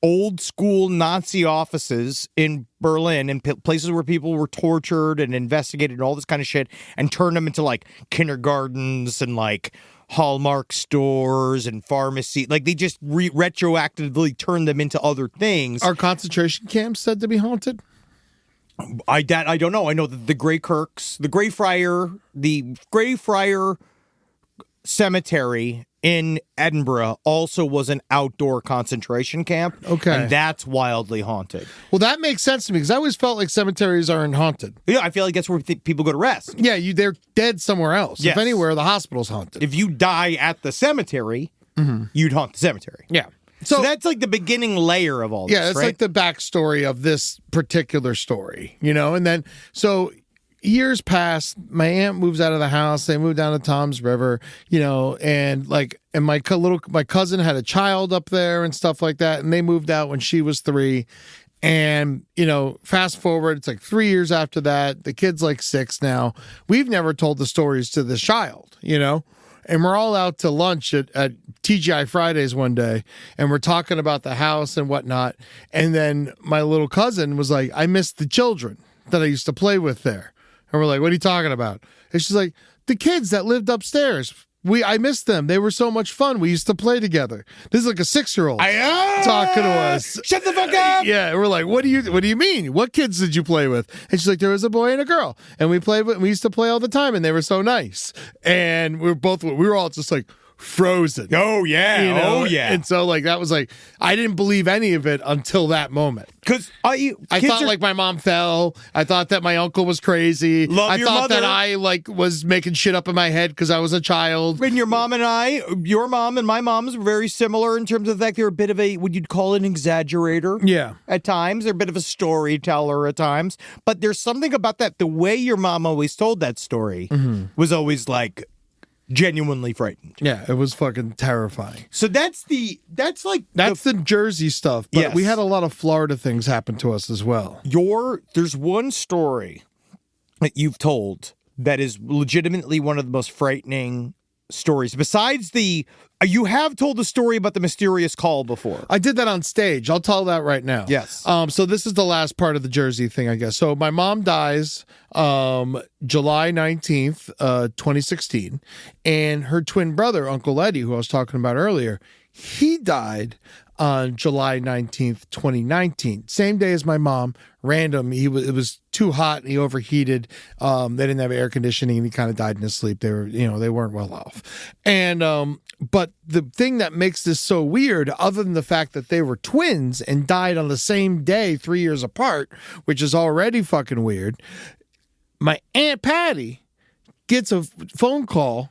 old school Nazi offices in Berlin and places where people were tortured and investigated and all this kind of shit, and turned them into like kindergartens and like Hallmark stores and pharmacy. Like they just retroactively turned them into other things. Are concentration camps said to be haunted? I don't know. I know that the Greyfriar Cemetery in Edinburgh also was an outdoor concentration camp. Okay. And that's wildly haunted. Well, that makes sense to me because I always felt like cemeteries aren't haunted. Yeah, I feel like that's where people go to rest. Yeah, they're dead somewhere else. Yes. If anywhere, the hospital's haunted. If you die at the cemetery, you'd haunt the cemetery. Yeah. So that's like the beginning layer of all this, Yeah, it's right? like the backstory of this particular story, and then so years pass, my aunt moves out of the house, they move down to Tom's River, and my cousin had a child up there and stuff like that, and they moved out when she was 3. And, fast forward, it's like 3 years after that, the kid's like 6 now. We've never told the stories to this child, and we're all out to lunch at TGI Fridays one day, and we're talking about the house and whatnot. And then my little cousin was like, I miss the children that I used to play with there. And we're like, what are you talking about? And she's like, the kids that lived upstairs. I missed them. They were so much fun. We used to play together. This is like a 6-year-old talking to us. Shut the fuck up! Yeah, and we're like, what do you mean? What kids did you play with? And she's like, there was a boy and a girl, and we used to play all the time, and they were so nice. And we were all just like frozen. Oh yeah. You know? Oh yeah. And so like that was like I didn't believe any of it until that moment. Because I thought like my mom fell. I thought that my uncle was crazy. I your thought that mother. I like was making shit up in my head because I was a child. when your mom and my mom's were very similar in terms of the fact they're a bit of a, what you'd call an exaggerator. Yeah. At times, they're a bit of a storyteller at times. But there's something about that. The way your mom always told that story was always like genuinely frightened. Yeah, it was fucking terrifying. So that's the Jersey stuff, but Yes. we had a lot of Florida things happen to us as well. there's one story that you've told that is legitimately one of the most frightening stories. Besides you have told the story about the mysterious call before. I did that on stage. I'll tell that right now. Yes. So this is the last part of the Jersey thing, I guess. So my mom dies July 19th, 2016, and her twin brother, Uncle Eddie, who I was talking about earlier, he died on July 19th, 2019. Same day as my mom, random. It was too hot and he overheated. They didn't have air conditioning and he kind of died in his sleep. They weren't well off. And but the thing that makes this so weird, other than the fact that they were twins and died on the same day 3 years apart, which is already fucking weird, my Aunt Patty gets a phone call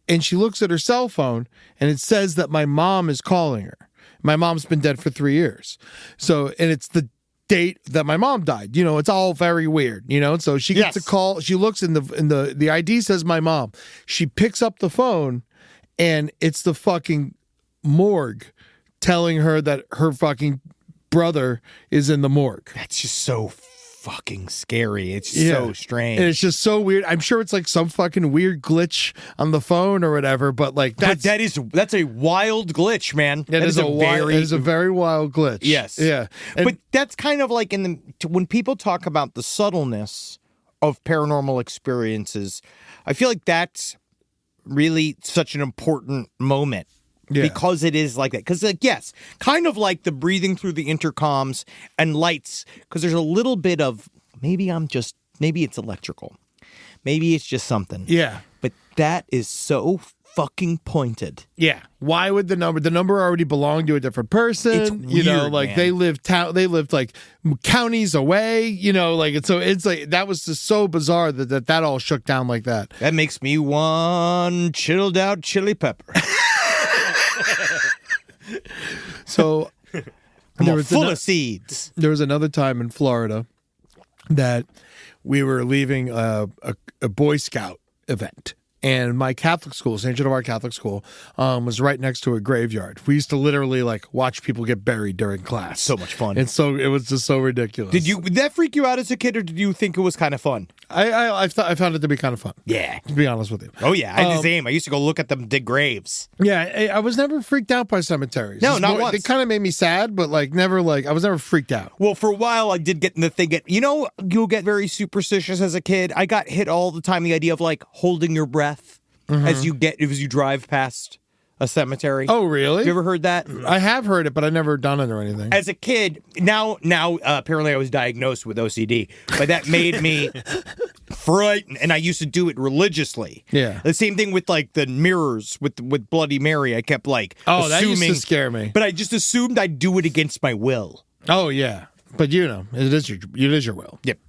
and she looks at her cell phone and it says that my mom is calling her. My mom's been dead for 3 years. So, and it's the date that my mom died. It's all very weird, So she gets a call. She looks in the ID says my mom. She picks up the phone and it's the fucking morgue telling her that her fucking brother is in the morgue. That's just so fucking scary. It's so strange. And it's just so weird. I'm sure it's like some fucking weird glitch on the phone or whatever, but like that's a wild glitch, man. It is a very wild glitch. Yes. Yeah. But that's kind of like when people talk about the subtleness of paranormal experiences, I feel like that's really such an important moment. Yeah. Because it is like that. Because, yes, kind of like the breathing through the intercoms and lights, because there's a little bit of maybe it's electrical. Maybe it's just something. Yeah. But that is so fucking pointed. Yeah. Why would the number already belong to a different person? It's weird, man. they lived like counties away, it's like that was just so bizarre that all shook down like that. That makes me one chilled out chili pepper. So I'm full of seeds. There was another time in Florida that we were leaving a Boy Scout event. And my Catholic school, St. Genevieve Catholic School, was right next to a graveyard. We used to literally like watch people get buried during class. So much fun. And so it was just so ridiculous. Did that freak you out as a kid, or did you think it was kind of fun? I found it to be kind of fun. Yeah. To be honest with you. Oh yeah, I did the same. I used to go look at them dig graves. Yeah, I was never freaked out by cemeteries. No, not once. It kind of made me sad, but I was never freaked out. Well, for a while I did get in the thing. You'll get very superstitious as a kid. I got hit all the time. The idea of like holding your breath as you drive past a cemetery. Oh, really? You ever heard that? I have heard it, but I've never done it or anything. As a kid, now apparently I was diagnosed with OCD, but that made me frightened, and I used to do it religiously. Yeah. The same thing with like the mirrors with Bloody Mary. I kept like that assuming, used to scare me. but I just assumed I'd do it against my will. Oh yeah, but it is your will. Yep,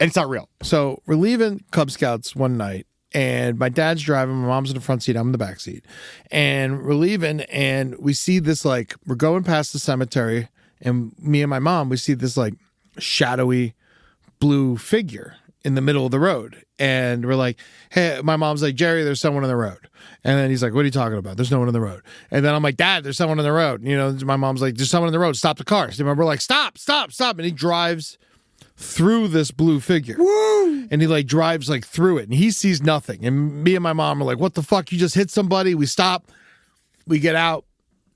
and it's not real. So we're leaving Cub Scouts one night. And my dad's driving, my mom's in the front seat, I'm in the back seat. And we're leaving, and we see this, we're going past the cemetery, and me and my mom, we see this, shadowy blue figure in the middle of the road. And we're like, hey, my mom's like, Jerry, there's someone on the road. And then he's like, what are you talking about? There's no one on the road. And then I'm like, Dad, there's someone on the road. My mom's like, there's someone on the road. Stop the car. So we're like, stop. And he drives through this blue figure. Woo! And he drives through it and he sees nothing. And me and my mom are like, what the fuck? You just hit somebody. We stop. We get out.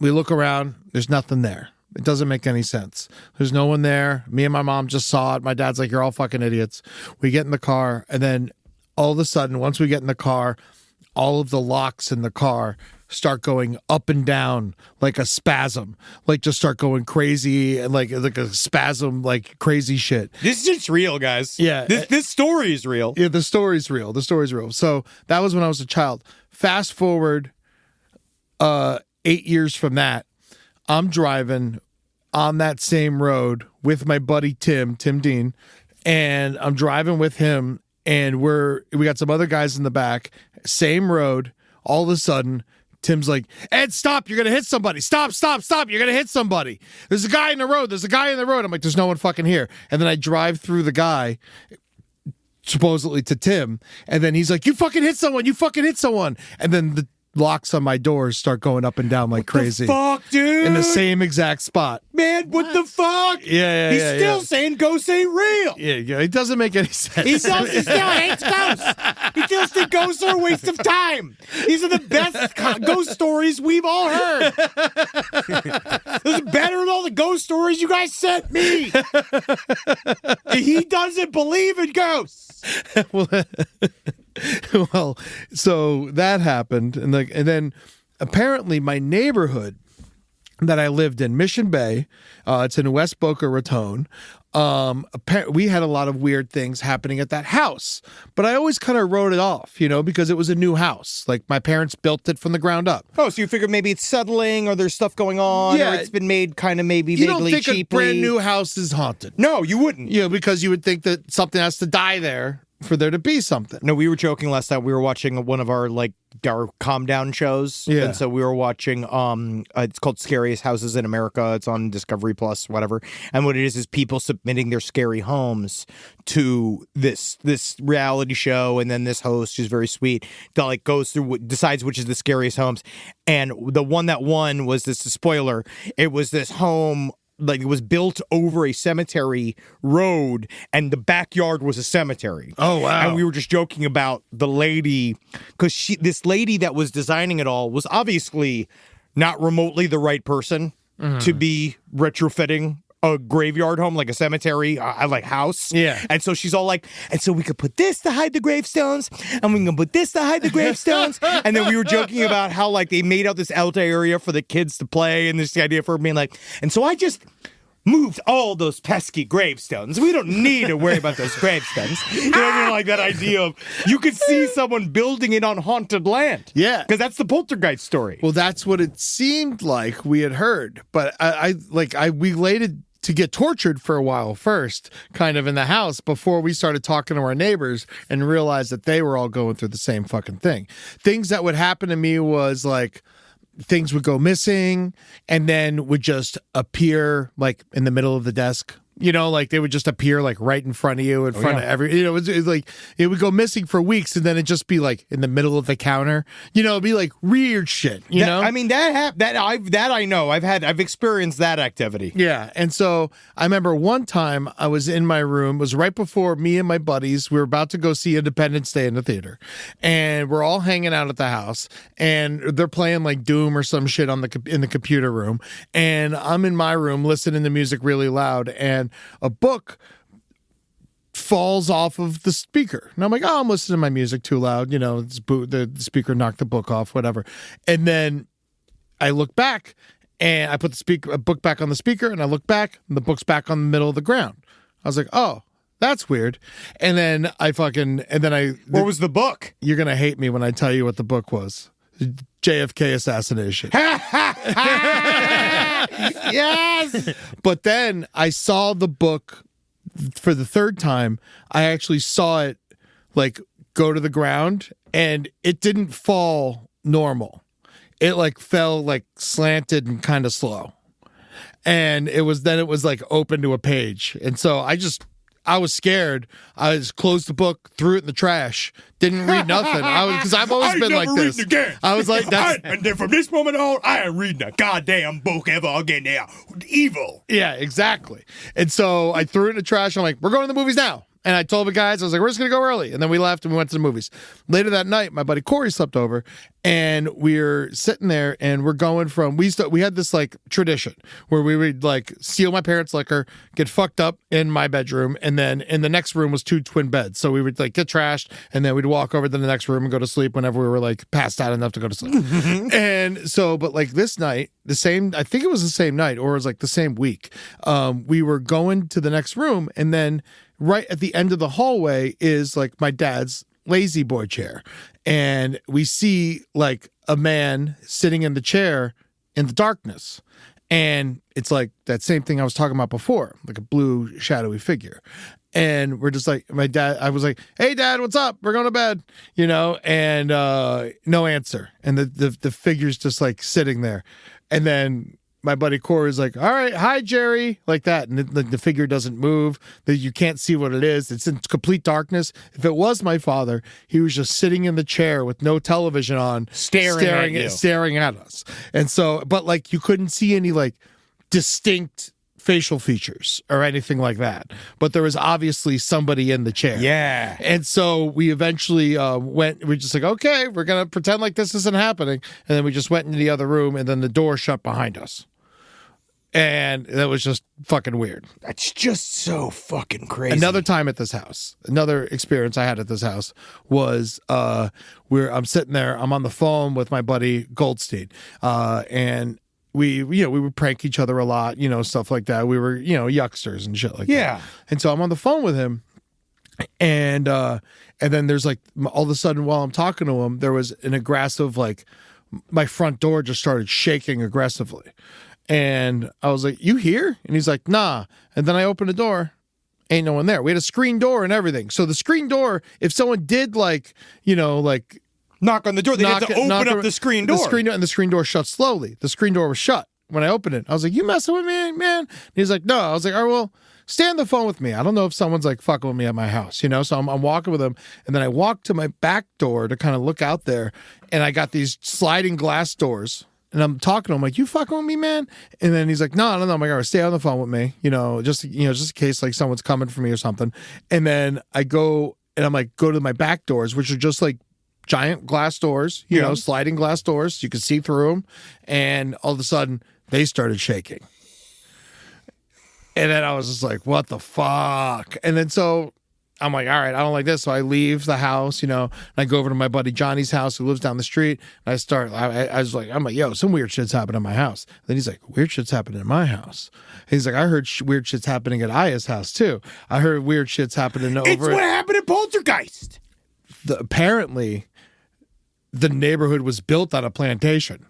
We look around. There's nothing there. It doesn't make any sense. There's no one there. Me and my mom just saw it. My dad's like, you're all fucking idiots. We get in the car. And then all of a sudden, once we get in the car, all of the locks in the car start going up and down like a spasm, just start going crazy and like a spasm, crazy shit. This is real, guys. Yeah. This story is real. Yeah, the story's real. So that was when I was a child. Fast forward 8 years from that, I'm driving on that same road with my buddy Tim Dean, and I'm driving with him, and we got some other guys in the back, same road. All of a sudden, Tim's like, Ed, stop, you're gonna hit somebody. Stop, you're gonna hit somebody. There's a guy in the road. I'm like, there's no one fucking here. And then I drive through the guy, supposedly to Tim, and then he's like, you fucking hit someone. And then the locks on my doors start going up and down like crazy. Fuck, dude. In the same exact spot. Man, what the fuck? Yeah. He's still saying ghosts ain't real. Yeah. It doesn't make any sense. He still hates ghosts. He feels the ghosts are a waste of time. These are the best ghost stories we've all heard. This is better than all the ghost stories you guys sent me. He doesn't believe in ghosts. Well, so that happened, and then apparently my neighborhood that I lived in, Mission Bay, it's in West Boca Raton. We had a lot of weird things happening at that house, but I always kind of wrote it off, because it was a new house. Like my parents built it from the ground up. Oh, so you figure maybe it's settling, or there's stuff going on, or it's been made kind of maybe vaguely cheaply. You don't think a brand new house is haunted? No, you wouldn't. Because you would think that something has to die there for there to be something. No, we were joking last night. We were watching one of our calm down shows. Yeah. And so we were watching it's called Scariest Houses in America. It's on Discovery Plus, whatever. And what it is people submitting their scary homes to this reality show, and then this host, who's very sweet, that goes through, decides which is the scariest homes. And the one that won was this spoiler. It was this home, it was built over a cemetery road, and the backyard was a cemetery. Oh, wow. And we were just joking about the lady, because this lady that was designing it all was obviously not remotely the right person to be retrofitting a graveyard home, like a cemetery, house. Yeah. And so she's all like, and so we could put this to hide the gravestones, and we can put this to hide the gravestones. And then we were joking about how they made out this outdoor area for the kids to play, and this idea for being and so I just moved all those pesky gravestones. We don't need to worry about those gravestones. You know what I mean? That idea of you could see someone building it on haunted land. Yeah. Because that's the poltergeist story. Well, that's what it seemed like we had heard. But we waited to get tortured for a while first, kind of in the house, before we started talking to our neighbors and realized that they were all going through the same fucking thing. Things that would happen to me was things would go missing and then would just appear in the middle of the desk. They would just appear right in front of you, in front of every. It was it would go missing for weeks, and then it'd just be in the middle of the counter. It'd be weird shit. I mean that I know. I've experienced that activity. Yeah, and so I remember one time I was in my room. It was right before me and my buddies, we were about to go see Independence Day in the theater, and we're all hanging out at the house, and they're playing Doom or some shit in the computer room, and I'm in my room listening to music really loud, and a book falls off of the speaker. And I'm like, I'm listening to my music too loud. The speaker knocked the book off, whatever. And then I look back, and I put a book back on the speaker, and I look back, and the book's back on the middle of the ground. I was like, oh, that's weird. And then What was the book? You're going to hate me when I tell you what the book was. JFK assassination. Yes. But then I saw the book for the third time. I actually saw it go to the ground, and it didn't fall normal. It fell slanted and kind of slow. And it was open to a page. And so I was scared. I just closed the book, threw it in the trash, didn't read nothing. Because I've always been like this. Again. I was like, and then from this moment on, I ain't reading a goddamn book ever again. Now, evil. Yeah, exactly. And so I threw it in the trash. I'm like, we're going to the movies now. And I told the guys, I was like, we're just going to go early. And then we left and we went to the movies. Later that night, my buddy Corey slept over, and we're sitting there, and we're going from, we had this tradition where we would steal my parents' liquor, get fucked up in my bedroom, and then in the next room was 2 twin beds. So we would get trashed, and then we'd walk over to the next room and go to sleep whenever we were passed out enough to go to sleep. And so, but this night, I think it was the same night, or it was the same week, we were going to the next room, and then right at the end of the hallway is my dad's lazy boy chair, and we see a man sitting in the chair in the darkness. And it's like that same thing I was talking about before, like a blue shadowy figure. And we're just like, I was like, hey, Dad, what's up? We're going to bed, and no answer. And the figure's just like sitting there. And then my buddy Corey's like, all right, hi, Jerry, like that. And the figure doesn't move. You can't see what it is. It's in complete darkness. If it was my father, he was just sitting in the chair with no television on, staring at us. And so, but like you couldn't see any like distinct facial features or anything like that. But there was obviously somebody in the chair. Yeah. And so we eventually we're just like, okay, we're going to pretend like this isn't happening. And then we just went into the other room and then the door shut behind us. And that was just fucking weird. That's just so fucking crazy. Another time at this house, another experience I had at this house was I'm sitting there, I'm on the phone with my buddy Goldstein, and we would prank each other a lot, stuff like that. We were, yucksters and shit like that. And so I'm on the phone with him, and then there's like all of a sudden while I'm talking to him, there was an aggressive, like my front door just started shaking aggressively. And I was like, you here? And he's like, nah. And then I opened the door. Ain't no one there. We had a screen door and everything. So the screen door, if someone did like knock on the door, they had to open up the screen door. And the screen door shut slowly. The screen door was shut when I opened it. I was like, you messing with me, man? And he's like, no. I was like, all right, well, stay on the phone with me. I don't know if someone's like fucking with me at my house, So I'm walking with him. And then I walk to my back door to kind of look out there. And I got these sliding glass doors. And I'm talking to him like, you fucking with me, man? And then he's like, no. I'm like, all right, stay on the phone with me, just in case like someone's coming for me or something. And then I go and I'm like, go to my back doors, which are just like giant glass doors, sliding glass doors. You could see through them. And all of a sudden they started shaking. And then I was just like, what the fuck? And then so I'm like, all right, I don't like this. So I leave the house, and I go over to my buddy Johnny's house who lives down the street. And I'm like, yo, some weird shit's happening in my house. Then he's like, weird shit's happening in my house. And he's like, I heard weird shit's happening at Aya's house too. I heard weird shit's happening over. It's what happened at Poltergeist. Apparently, the neighborhood was built on a plantation.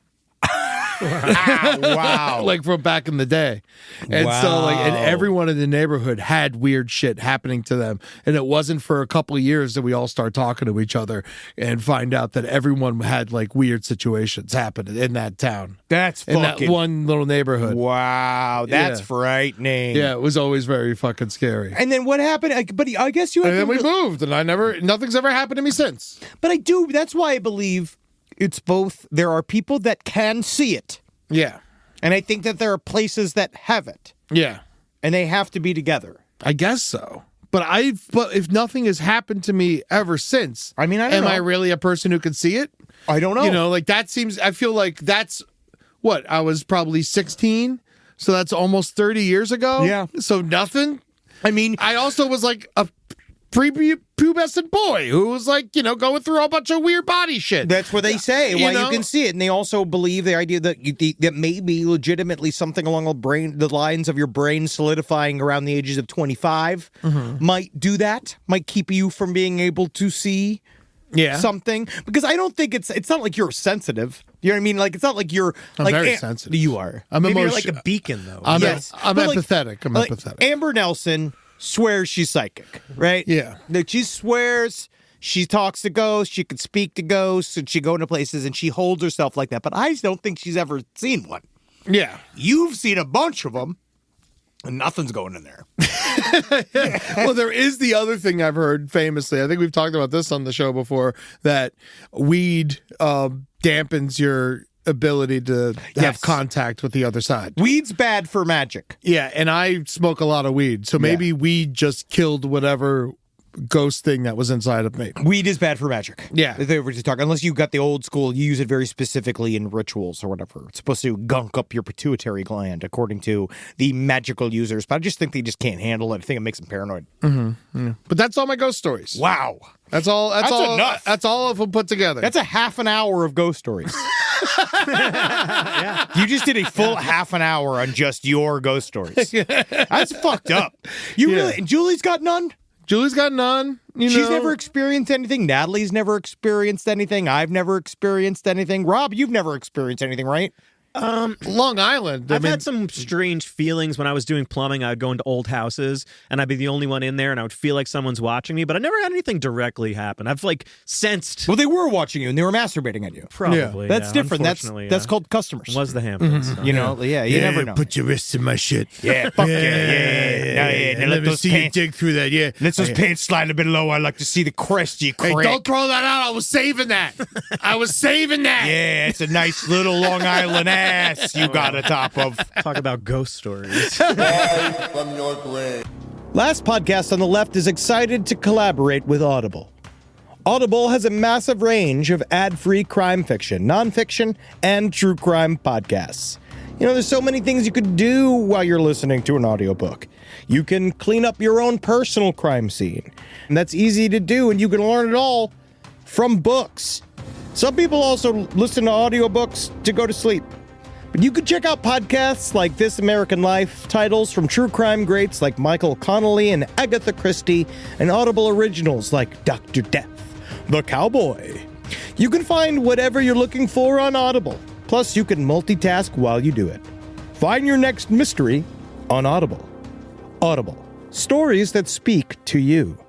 Wow. Like from back in the day. And so and everyone in the neighborhood had weird shit happening to them. And it wasn't for a couple of years that we all start talking to each other and find out that everyone had like weird situations happening in that town. That's in that one little neighborhood. Wow, that's frightening. Yeah, it was always very fucking scary. And then what happened? But I guess you. And then we moved, and nothing's ever happened to me since. But that's why I believe it's both. There are people that can see it. Yeah. And I think that there are places that have it. Yeah. And they have to be together. I guess so. But if nothing has happened to me ever since, I mean, I don't know. Am I really a person who can see it? I don't know. I feel like that's what I was probably 16. So that's almost 30 years ago. Yeah. So nothing. I mean, I also was like a prepubescent boy who was like, going through a bunch of weird body shit. That's what they say, why you can see it. And they also believe the idea that that may be legitimately something along the lines of your brain solidifying around the ages of 25 might do that, might keep you from being able to see something. Because I don't think it's not like you're sensitive. You know what I mean? Like, it's not like you're I'm very sensitive. You are. I'm Maybe you're like a beacon, though. I'm But empathetic. I'm empathetic. Amber Nelson swears she's psychic, right? Yeah. Like, she swears she talks to ghosts, she can speak to ghosts, and she go into places and she holds herself like that. But I don't think she's ever seen one. Yeah. You've seen a bunch of them, and nothing's going in there. Well, there is the other thing I've heard famously. I think we've talked about this on the show before, that weed dampens your ability to have contact with the other side. Weed's bad for magic. Yeah, and I smoke a lot of weed, so maybe weed just killed whatever ghost thing that was inside of me. Weed is bad for magic. Yeah. If they were to talk, unless you got the old school, you use it very specifically in rituals or whatever. It's supposed to gunk up your pituitary gland, according to the magical users. But I just think they just can't handle it. I think it makes them paranoid. Mm-hmm. Yeah. But that's all my ghost stories. Wow. That's all. That's all. Enough. That's all of them put together. That's a half an hour of ghost stories. You just did a full half an hour on just your ghost stories. That's fucked up. You really? And Julie's got none? Julie's got none. She's never experienced anything. Natalie's never experienced anything. I've never experienced anything. Rob, you've never experienced anything, right? Long Island. I've had some strange feelings when I was doing plumbing. I would go into old houses and I'd be the only one in there and I would feel like someone's watching me, but I never had anything directly happen. I've like sensed. Well, they were watching you and they were masturbating at you. Probably. That's different. That's called customers. It was the Hamptons. So. You never know. Put your wrists in my shit. Yeah, fuck yeah. Now let me see you dig through that. Yeah. Let those pants slide a bit low. I like to see the crest you Hey, crack. don't throw that out. I was saving that. Yeah, it's a nice little Long Island ass you got a top of. Talk about ghost stories. From your grave. Last Podcast on the Left is excited to collaborate with Audible. Audible has a massive range of ad-free crime fiction, nonfiction, and true crime podcasts. There's so many things you could do while you're listening to an audiobook. You can clean up your own personal crime scene. And that's easy to do, and you can learn it all from books. Some people also listen to audiobooks to go to sleep. But you could check out podcasts like This American Life, titles from true crime greats like Michael Connelly and Agatha Christie, and Audible originals like Dr. Death, The Cowboy. You can find whatever you're looking for on Audible. Plus, you can multitask while you do it. Find your next mystery on Audible. Audible. Stories that speak to you.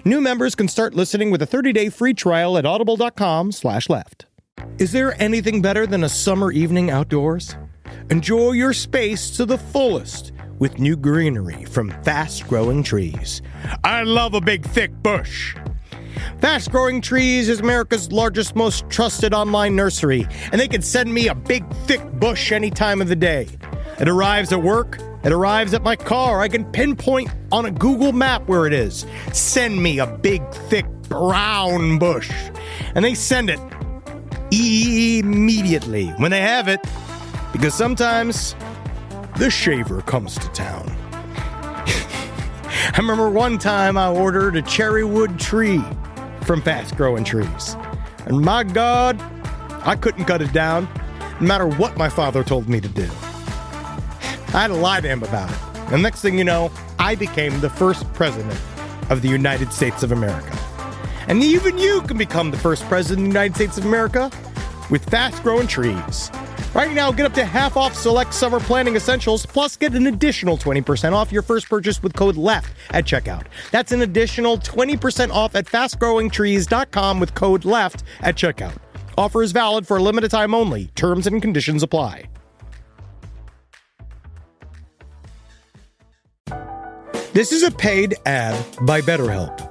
New members can start listening with a 30-day free trial at audible.com/left. Is there anything better than a summer evening outdoors? Enjoy your space to the fullest with new greenery from Fast Growing Trees. I love a big, thick bush. Fast Growing Trees is America's largest, most trusted online nursery, and they can send me a big, thick bush any time of the day. It arrives at work. It arrives at my car. I can pinpoint on a Google map where it is. Send me a big, thick, brown bush. And they send it immediately when they have it, because sometimes the shaver comes to town. I remember one time I ordered a cherrywood tree from Fast Growing Trees, and my God, I couldn't cut it down no matter what my father told me to do. I had to lie to him about it, and next thing you know, I became the first president of the United States of America. And even you can become the first president of the United States of America with Fast Growing Trees. Right now, get up to half off select summer planning essentials, plus get an additional 20% off your first purchase with code LEFT at checkout. That's an additional 20% off at fastgrowingtrees.com with code LEFT at checkout. Offer is valid for a limited time only. Terms and conditions apply. This is a paid ad by BetterHelp.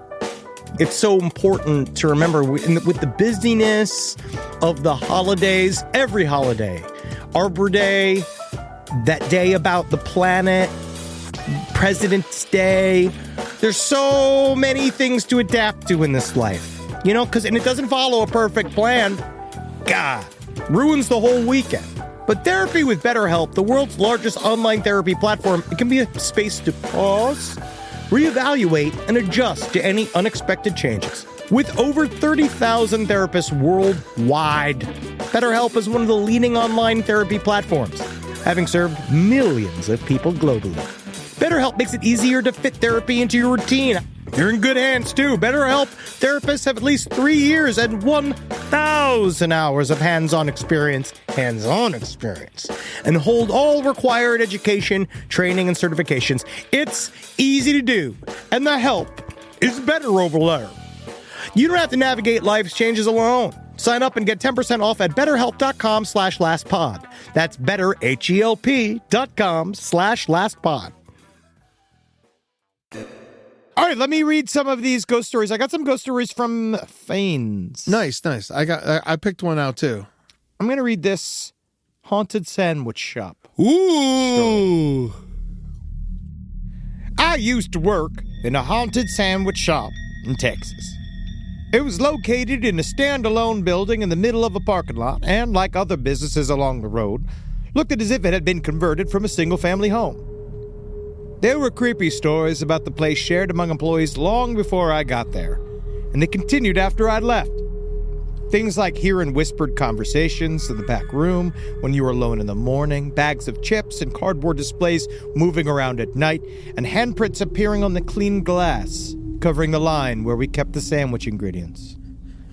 It's so important to remember with the busyness of the holidays, every holiday, Arbor Day, that day about the planet, President's Day. There's so many things to adapt to in this life, and it doesn't follow a perfect plan. God, ruins the whole weekend. But therapy with BetterHelp, the world's largest online therapy platform, it can be a space to pause, reevaluate, and adjust to any unexpected changes. With over 30,000 therapists worldwide, BetterHelp is one of the leading online therapy platforms, having served millions of people globally. BetterHelp makes it easier to fit therapy into your routine. You're in good hands, too. BetterHelp therapists have at least 3 years and 1,000 hours of hands-on experience, and hold all required education, training, and certifications. It's easy to do, and the help is better over there. You don't have to navigate life's changes alone. Sign up and get 10% off at betterhelp.com/lastpod. That's betterhelp.com/lastpod. All right, let me read some of these ghost stories. I got some ghost stories from Fanes. Nice. I picked one out too. I'm going to read this haunted sandwich shop. Ooh. I used to work in a haunted sandwich shop in Texas. It was located in a standalone building in the middle of a parking lot, and like other businesses along the road, looked as if it had been converted from a single-family home. There were creepy stories about the place shared among employees long before I got there, and they continued after I'd left. Things like hearing whispered conversations in the back room when you were alone in the morning, bags of chips and cardboard displays moving around at night, and handprints appearing on the clean glass covering the line where we kept the sandwich ingredients.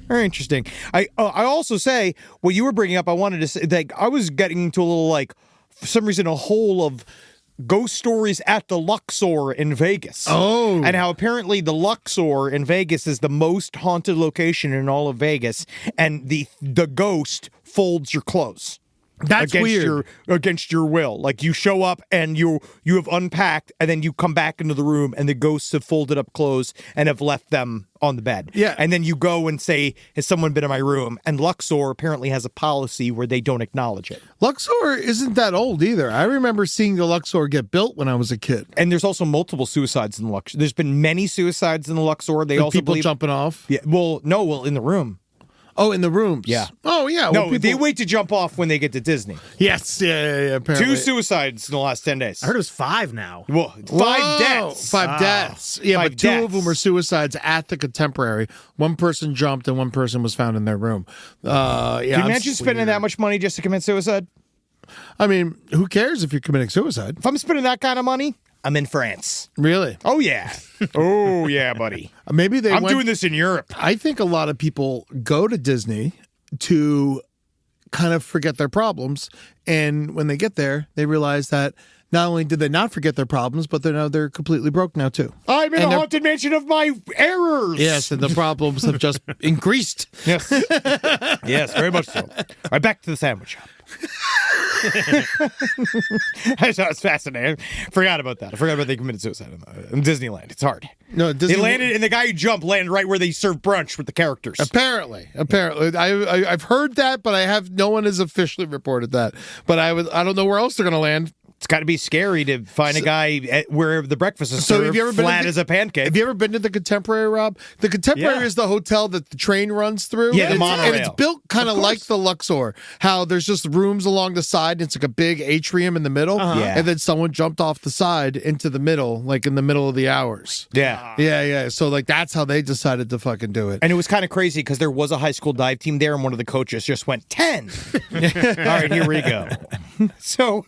Very interesting. I also say, what you were bringing up, I wanted to say, like, I was getting into a little, like, for some reason, a hole of ghost stories at the Luxor in Vegas. Oh. And how apparently the Luxor in Vegas is the most haunted location in all of Vegas, and the ghost folds your clothes. That's weird. Against your will. Like, you show up and you have unpacked, and then you come back into the room and the ghosts have folded up clothes and have left them on the bed. Yeah. And then you go and say, has someone been in my room? And Luxor apparently has a policy where they don't acknowledge it. Luxor isn't that old either. I remember seeing the Luxor get built when I was a kid. And there's also multiple suicides in the Luxor. There's been many suicides in the Luxor. They also people believe jumping off. Yeah. Well, in the room. Oh, in the rooms. Yeah. Oh, yeah. No, Well, they wait to jump off when they get to Disney. Yes. Yeah. Apparently. 2 suicides in the last 10 days. I heard it was 5 now. Well, 5 deaths. 5 deaths. Yeah, 5 but 2 of deaths. them were suicides at the Contemporary. One person jumped and one person was found in their room. Can you imagine spending that much money just to commit suicide? I mean, who cares if you're committing suicide? If I'm spending that kind of money, I'm in France. Really? Oh, yeah. Oh, yeah, buddy. Maybe I'm doing this in Europe. I think a lot of people go to Disney to kind of forget their problems. And when they get there, they realize that not only did they not forget their problems, but they're completely broke now, too. I'm in And a haunted mansion of my errors. Yes, and the problems have just increased. Yes. Yes, very much so. All right, back to the sandwich shop. I thought it was fascinating. Forgot about that. I forgot about they committed suicide in Disneyland. It's hard. No, Disney They landed, and the guy who jumped landed right where they serve brunch with the characters. Apparently, I've heard that, but no one has officially reported that. But I don't know where else they're going to land. It's got to be scary to find a guy where the breakfast is So served have you ever been flat to the- as a pancake. Have you ever been to the Contemporary, Rob? The Contemporary Yeah. is the hotel that the train runs through. Yeah, the and monorail. and it's built kind of like the Luxor, how there's just rooms along the side, and it's like a big atrium in the middle, Yeah. and then someone jumped off the side into the middle, like in the middle of the hours. Yeah. Yeah. So like that's how they decided to fucking do it. And it was kind of crazy because there was a high school dive team there, and one of the coaches just went 10. All right, here we go. So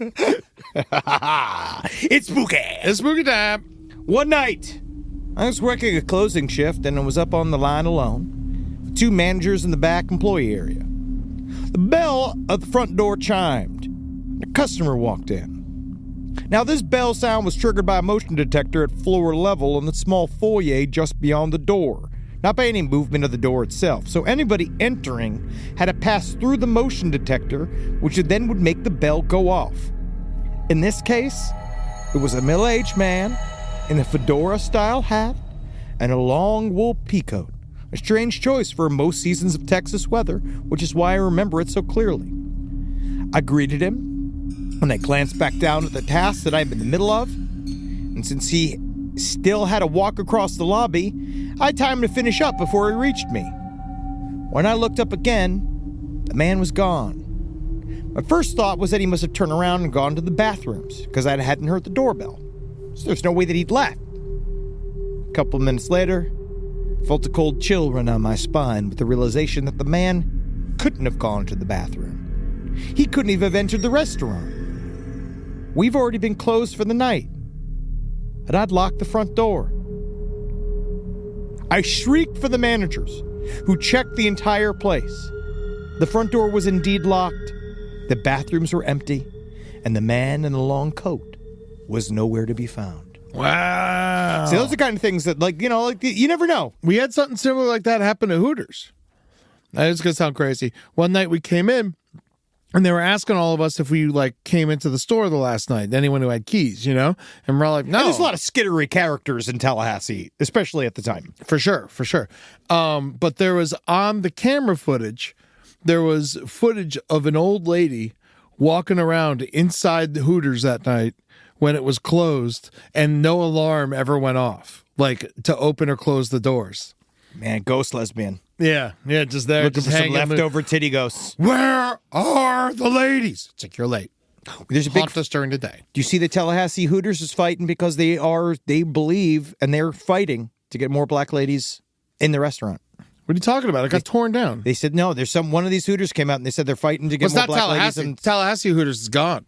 it's spooky. It's spooky time. One night, I was working a closing shift and I was up on the line alone with 2 managers in the back employee area. The bell of the front door chimed. A customer walked in. Now, this bell sound was triggered by a motion detector at floor level in the small foyer just beyond the door, not by any movement of the door itself. So anybody entering had to pass through the motion detector, which then would make the bell go off. In this case, it was a middle-aged man in a fedora-style hat and a long wool peacoat. A strange choice for most seasons of Texas weather, which is why I remember it so clearly. I greeted him, and I glanced back down at the task that I'm in the middle of, and since he still had to walk across the lobby, I had time to finish up before he reached me. When I looked up again, the man was gone. My first thought was that he must have turned around and gone to the bathrooms, because I hadn't heard the doorbell. So there's no way that he'd left. A couple of minutes later, I felt a cold chill run down my spine with the realization that the man couldn't have gone to the bathroom. He couldn't even have entered the restaurant. We've already been closed for the night, and I'd locked the front door. I shrieked for the managers, who checked the entire place. The front door was indeed locked, the bathrooms were empty, and the man in the long coat was nowhere to be found. Wow. See, those are the kind of things that, you never know. We had something similar like that happen to Hooters. It's going to sound crazy. One night we came in, and they were asking all of us if we, came into the store the last night, anyone who had keys, And we're all like, no. And there's a lot of skittery characters in Tallahassee, especially at the time. For sure. But there was, on the camera footage, there was footage of an old lady walking around inside the Hooters that night when it was closed, and no alarm ever went off, to open or close the doors. Man, ghost lesbian. Yeah, just there. Looking just for some hanging. leftover titty ghosts. Where are the ladies? It's like, you're late. There's a big... Haunt us during the day. Do you see the Tallahassee Hooters is fighting because they believe, and they're fighting to get more black ladies in the restaurant? What are you talking about? It got torn down. They said, no, one of these Hooters came out and they said they're fighting to get It's more not black Tallahassee. ladies. Tallahassee Hooters is gone.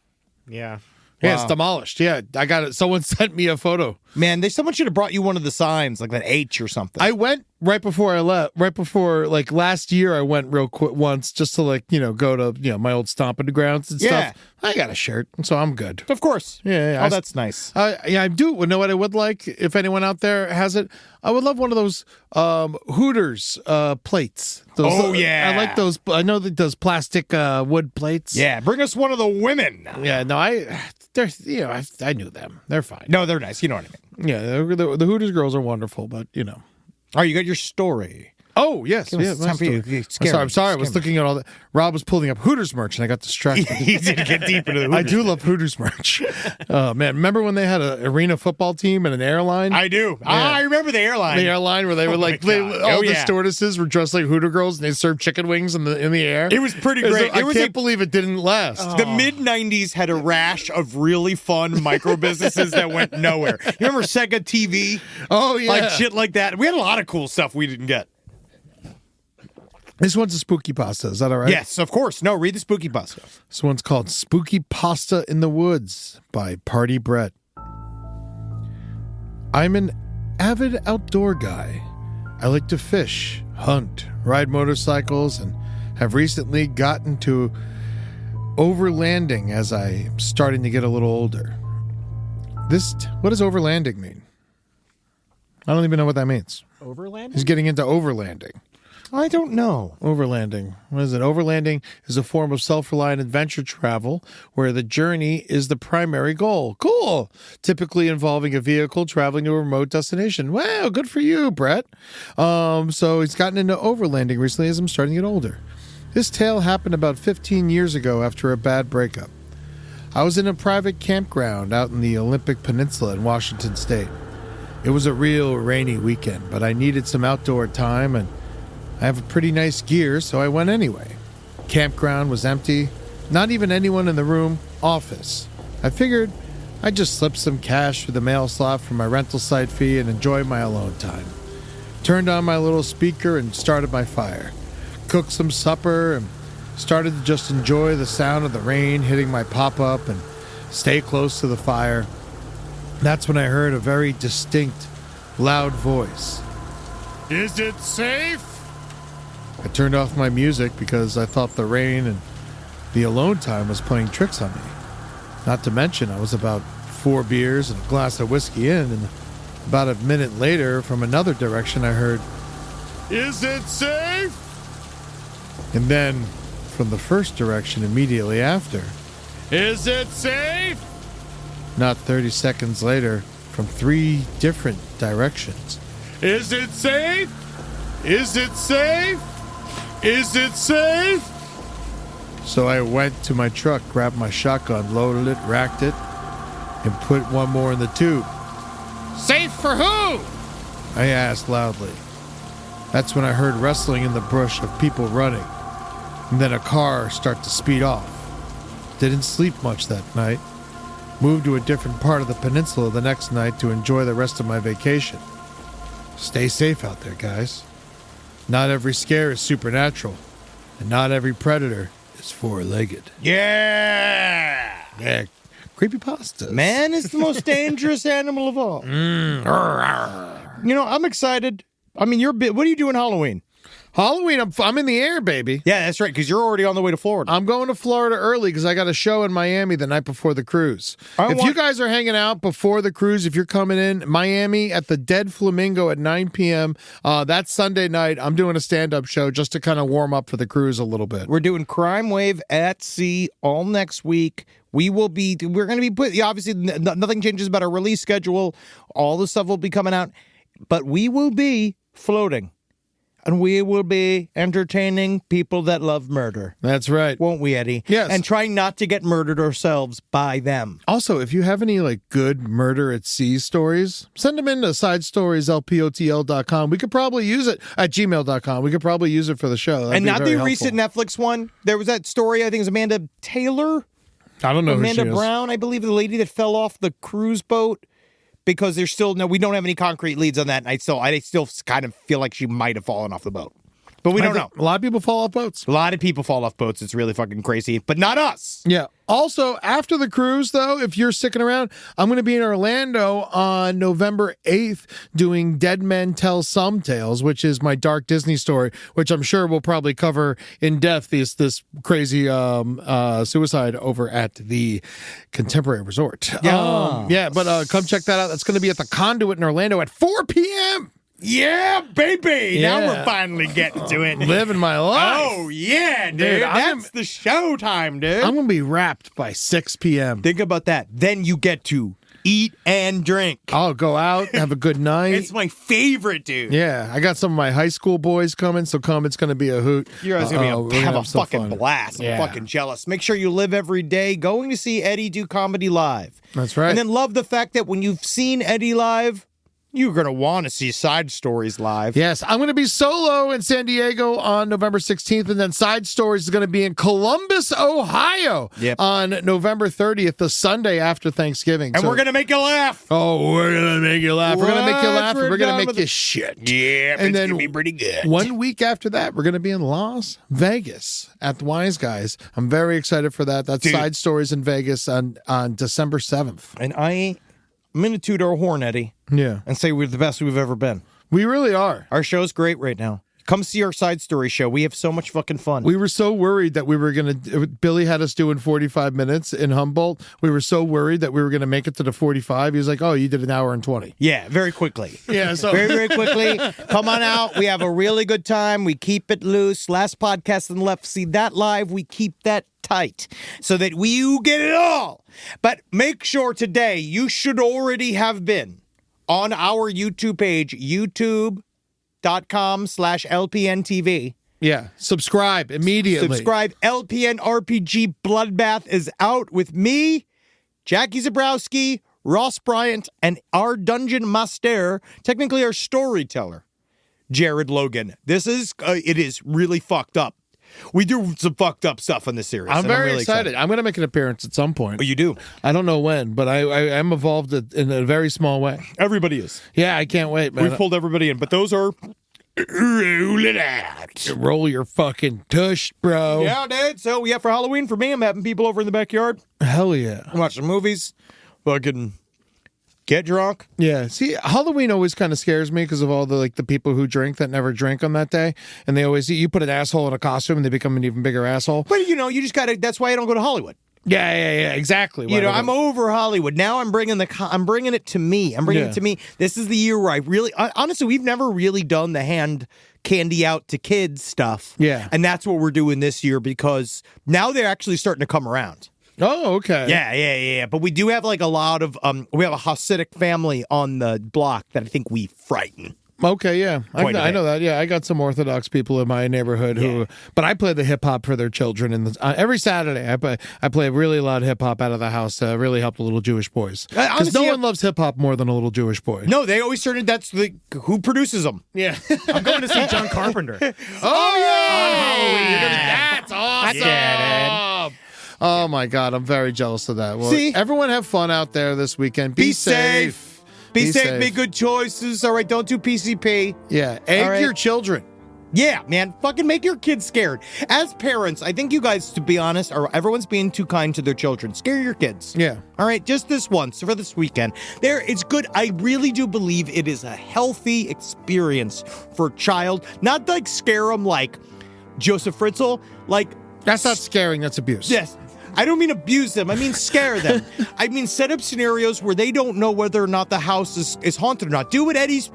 Yeah. Yeah, it's demolished. Yeah, I got it. Someone sent me a photo. Man, someone should have brought you one of the signs, like that H or something. I went right before I left. Right before, like last year, I went real quick once just to go to my old stomping grounds and stuff. I got a shirt, so I'm good. Of course. Yeah. Oh, that's nice. I do. You know what I would like if anyone out there has it? I would love one of those Hooters plates. I like those. I know that those plastic wood plates. Yeah, bring us one of the women. Yeah, no, I knew them. They're fine. No, they're nice. You know what I mean. Yeah, the Hooters girls are wwonderful, but Oh, you got your story. Oh, yes. It's time for you. I'm sorry. I was looking at all that. Rob was pulling up Hooters merch, and I got distracted. He did get deep into the Hooters. I do love Hooters merch. Oh, man. Remember when they had an arena football team and an airline? I do. Yeah. I remember the airline. The airline where they were the stewardesses were dressed like Hooter girls, and they served chicken wings in the air. It was pretty great. I can't believe it didn't last. The mid-'90s had a rash of really fun micro businesses that went nowhere. You remember Sega TV? Oh, yeah. Like shit like that. We had a lot of cool stuff we didn't get. This one's a spooky pasta. Is that all right? Yes, of course. No, read the spooky pasta. This one's called Spooky Pasta in the Woods by Party Brett. I'm an avid outdoor guy. I like to fish, hunt, ride motorcycles, and have recently gotten to overlanding as I'm starting to get a little older. What does overlanding mean? I don't even know what that means. Overlanding? He's getting into overlanding. I don't know. Overlanding. What is it? Overlanding is a form of self-reliant adventure travel where the journey is the primary goal. Cool. Typically involving a vehicle traveling to a remote destination. Wow, good for you, Brett. So he's gotten into overlanding recently as I'm starting to get older. This tale happened about 15 years ago after a bad breakup. I was in a private campground out in the Olympic Peninsula in Washington State. It was a real rainy weekend, but I needed some outdoor time and I have a pretty nice gear, so I went anyway. Campground was empty, not even anyone in the room, office. I figured I'd just slip some cash through the mail slot for my rental site fee and enjoy my alone time. Turned on my little speaker and started my fire. Cooked some supper and started to just enjoy the sound of the rain hitting my pop-up and stay close to the fire. That's when I heard a very distinct, loud voice. Is it safe? I turned off my music because I thought the rain and the alone time was playing tricks on me. Not to mention, I was about 4 beers and a glass of whiskey in, and about a minute later, from another direction, I heard, "Is it safe?" And then, from the first direction immediately after, "Is it safe?" Not 30 seconds later, from 3 different directions. "Is it safe? Is it safe? Is it safe?" So I went to my truck, grabbed my shotgun, loaded it, racked it, and put one more in the tube. "Safe for who?" I asked loudly. That's when I heard rustling in the brush of people running, and then a car start to speed off. Didn't sleep much that night. Moved to a different part of the peninsula the next night to enjoy the rest of my vacation. Stay safe out there, guys. Not every scare is supernatural, and not every predator is 4-legged. Yeah! Yeah, creepypastas. Man is the most dangerous animal of all. You know, I'm excited. I mean, what are you doing Halloween? Halloween, I'm in the air, baby. Yeah, that's right, because you're already on the way to Florida. I'm going to Florida early because I got a show in Miami the night before the cruise. You guys are hanging out before the cruise, if you're coming in, Miami at the Dead Flamingo at 9 p.m., that's Sunday night. I'm doing a stand-up show just to kind of warm up for the cruise a little bit. We're doing Crime Wave at Sea all next week. We're going to be obviously, nothing changes about our release schedule. All the stuff will be coming out, but we will be floating. And we will be entertaining people that love murder. That's right. Won't we, Eddie? Yes. And trying not to get murdered ourselves by them. Also, if you have any good murder at sea stories, send them in to sidestorieslpotl.com. We could probably use it at gmail.com. We could probably use it for the show. That'd and be not very the helpful. recent Netflix one. There was that story, I think it was Amanda Taylor. I don't know Amanda who she is. Brown, I believe, the lady that fell off the cruise boat. Because we don't have any concrete leads on that. And I still kind of feel like she might have fallen off the boat. But we I don't think know. A lot of people fall off boats. A lot of people fall off boats. It's really fucking crazy, but not us. Yeah. Also, after the cruise, though, if you're sticking around, I'm going to be in Orlando on November 8th doing Dead Men Tell Some Tales, which is my dark Disney story, which I'm sure we'll probably cover in depth, this crazy suicide over at the Contemporary Resort. But come check that out. That's going to be at the Conduit in Orlando at 4 p.m. Yeah, baby. Yeah. Now we're finally getting to it. Living my life. Oh, yeah, dude. I'm- That's the showtime, dude. I'm going to be wrapped by 6 p.m. Think about that. Then you get to eat and drink. I'll go out, have a good night. It's my favorite, dude. Yeah, I got some of my high school boys coming, so come. It's going to be a hoot. You guys are going to have a some fucking fun. blast. I'm Yeah. fucking jealous. Make sure you live every day going to see Eddie do comedy live. That's right. And then love the fact that when you've seen Eddie live, you're going to want to see Side Stories live. Yes, I'm going to be solo in San Diego on November 16th, and then Side Stories is going to be in Columbus, Ohio on November 30th, the Sunday after Thanksgiving. And we're going to make you laugh. Oh, we're going to make you laugh. We're going to make you laugh, and we're going to make you it. shit. Yeah, And it's then going to be pretty good. 1 week after that, we're going to be in Las Vegas at the Wise Guys. I'm very excited for that. That's Side Stories in Vegas on December 7th. And I'm going to toot our horn, Eddie, Yeah, and say we're the best we've ever been. we really are. Our show's great right now. Come see our Side Story show. We have so much fucking fun. We were so worried that we were going to, Billy had us doing 45 minutes in Humboldt. We were so worried that we were going to make it to the 45. He was like, oh, you did an hour and 20. Yeah, very quickly. Yeah, so Very, very quickly. Come on out. We have a really good time. We keep it loose. Last podcast on the left, see that live. We keep that tight so that you get it all. But make sure today you should already have been on our YouTube page, youtube.com/LPNTV. yeah, subscribe immediately. Subscribe. LPN RPG Bloodbath is out with me, Jackie Zabrowski, Ross Bryant, and our Dungeon Master, technically our storyteller, Jared Logan. This is, it is really fucked up. We do some fucked up stuff in this series. I'm and very really excited. I'm going to make an appearance at some point. Oh, you do? I don't know when, but I am involved in a very small way. Everybody is. Yeah, I can't wait, man. We've pulled everybody in, but those are... Roll it out. Roll your fucking tush, bro. Yeah, dude. So, yeah, for Halloween, for me, I'm having people over in the backyard. Hell yeah. Watch some movies. Fucking get drunk. Yeah. See, Halloween always kind of scares me because of all the people who drink that never drink on that day, and they always you put an asshole in a costume and they become an even bigger asshole. But, you know, you just got to... That's why I don't go to Hollywood. Yeah, exactly. You know, I'm over Hollywood. Now I'm bringing it to me. I'm bringing it to me. This is the year where I really... Honestly, we've never really done the hand candy out to kids stuff. Yeah. And that's what we're doing this year because now they're actually starting to come around. Oh, okay. Yeah. But we do have like a lot of... we have a Hasidic family on the block that I think we frighten. Okay, yeah. Quite a I bit. know that. Yeah, I got some Orthodox people in my neighborhood who... But I play the hip-hop for their children. And every Saturday, I play really loud hip-hop out of the house to really help the little Jewish boys. Because honestly, no one loves hip-hop more than a little Jewish boy. No, they always started... That's who produces them. Yeah. I'm going to see John Carpenter. Oh, yeah! On Halloween. You're gonna- That's awesome! Yeah, Oh, my God. I'm very jealous of that. Well, See? everyone have fun out there this weekend. Be safe. Be safe. Make good choices. All right, don't do PCP. Yeah. Egg All right. your children. Yeah, man. Fucking make your kids scared. As parents, I think you guys, to be honest, everyone's being too kind to their children. Scare your kids. Yeah. All right, just this once for this weekend. It's good. I really do believe it is a healthy experience for a child. Not like scare them like Joseph Fritzl. Like, That's not scaring. That's abuse. yes. I don't mean abuse them. I mean scare them. I mean set up scenarios where they don't know whether or not the house is haunted or not. Do what Eddie's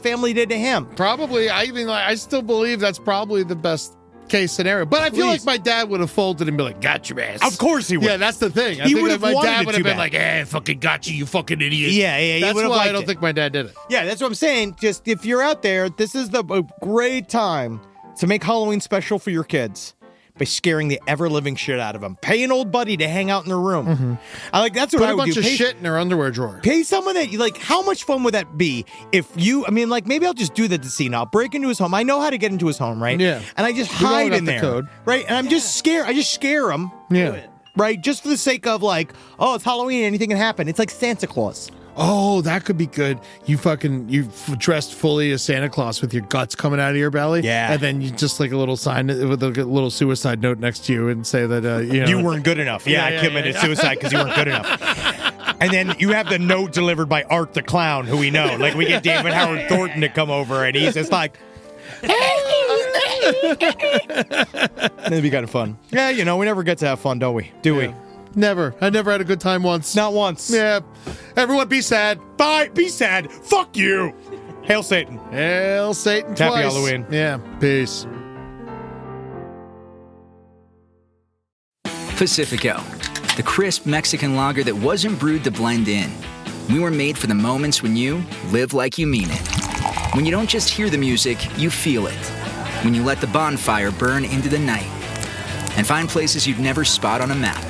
family did to him. Probably. I still believe that's probably the best case scenario. But I feel like my dad would have folded and be like, got your ass. Of course he would. Yeah, that's the thing. I He think would that have my wanted dad it would have too been bad. like, fucking got you, you fucking idiot. Yeah, he That's would have why I liked don't it. think my dad did it. Yeah, that's what I'm saying. Just if you're out there, this is a great time to make Halloween special for your kids by scaring the ever-living shit out of them. Pay an old buddy to hang out in their room. That's what Put I a would bunch do. of shit in their underwear drawer. Pay someone that, how much fun would that be if you, maybe I'll just do that to see now. Break into his home. I know how to get into his home, right? Yeah. And I just all hide got in the there. code. Right? And I'm just scared. I just scare him. Yeah. Right? Just for the sake of it's Halloween, anything can happen. It's like Santa Claus. Oh, that could be good. You dressed fully as Santa Claus with your guts coming out of your belly. Yeah. And then you just like a little sign with a little suicide note next to you and say that, You weren't good enough. I committed suicide because you weren't good enough. And then you have the note delivered by Art the Clown, who we know. Like, we get David Howard Thornton to come over, and he's just like... It'd be kind of fun. Yeah, we never get to have fun, don't we? Do we? Never. I never had a good time once. Not once. Yeah. Everyone be sad. Bye. Be sad. Fuck you. Hail Satan. Hail Satan twice. Happy Halloween. Yeah. Peace. Pacifico, the crisp Mexican lager that wasn't brewed to blend in. We were made for the moments when you live like you mean it. When you don't just hear the music, you feel it. When you let the bonfire burn into the night and find places you'd never spot on a map.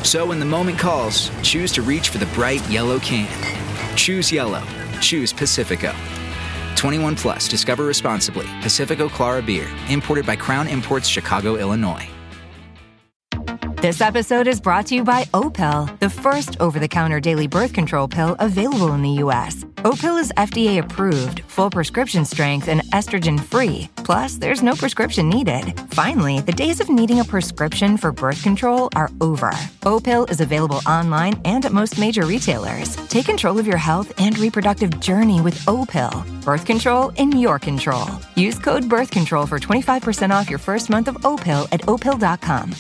So when the moment calls, choose to reach for the bright yellow can. Choose yellow. Choose Pacifico. 21 plus. Discover responsibly. Pacifico Clara Beer. Imported by Crown Imports, Chicago, Illinois. This episode is brought to you by Opel, the first over-the-counter daily birth control pill available in the U.S. Opel is FDA approved, full prescription strength, and estrogen-free. Plus, there's no prescription needed. Finally, the days of needing a prescription for birth control are over. Opel is available online and at most major retailers. Take control of your health and reproductive journey with Opel. Birth control in your control. Use code BIRTHCONTROL for 25% off your first month of Opel at opel.com.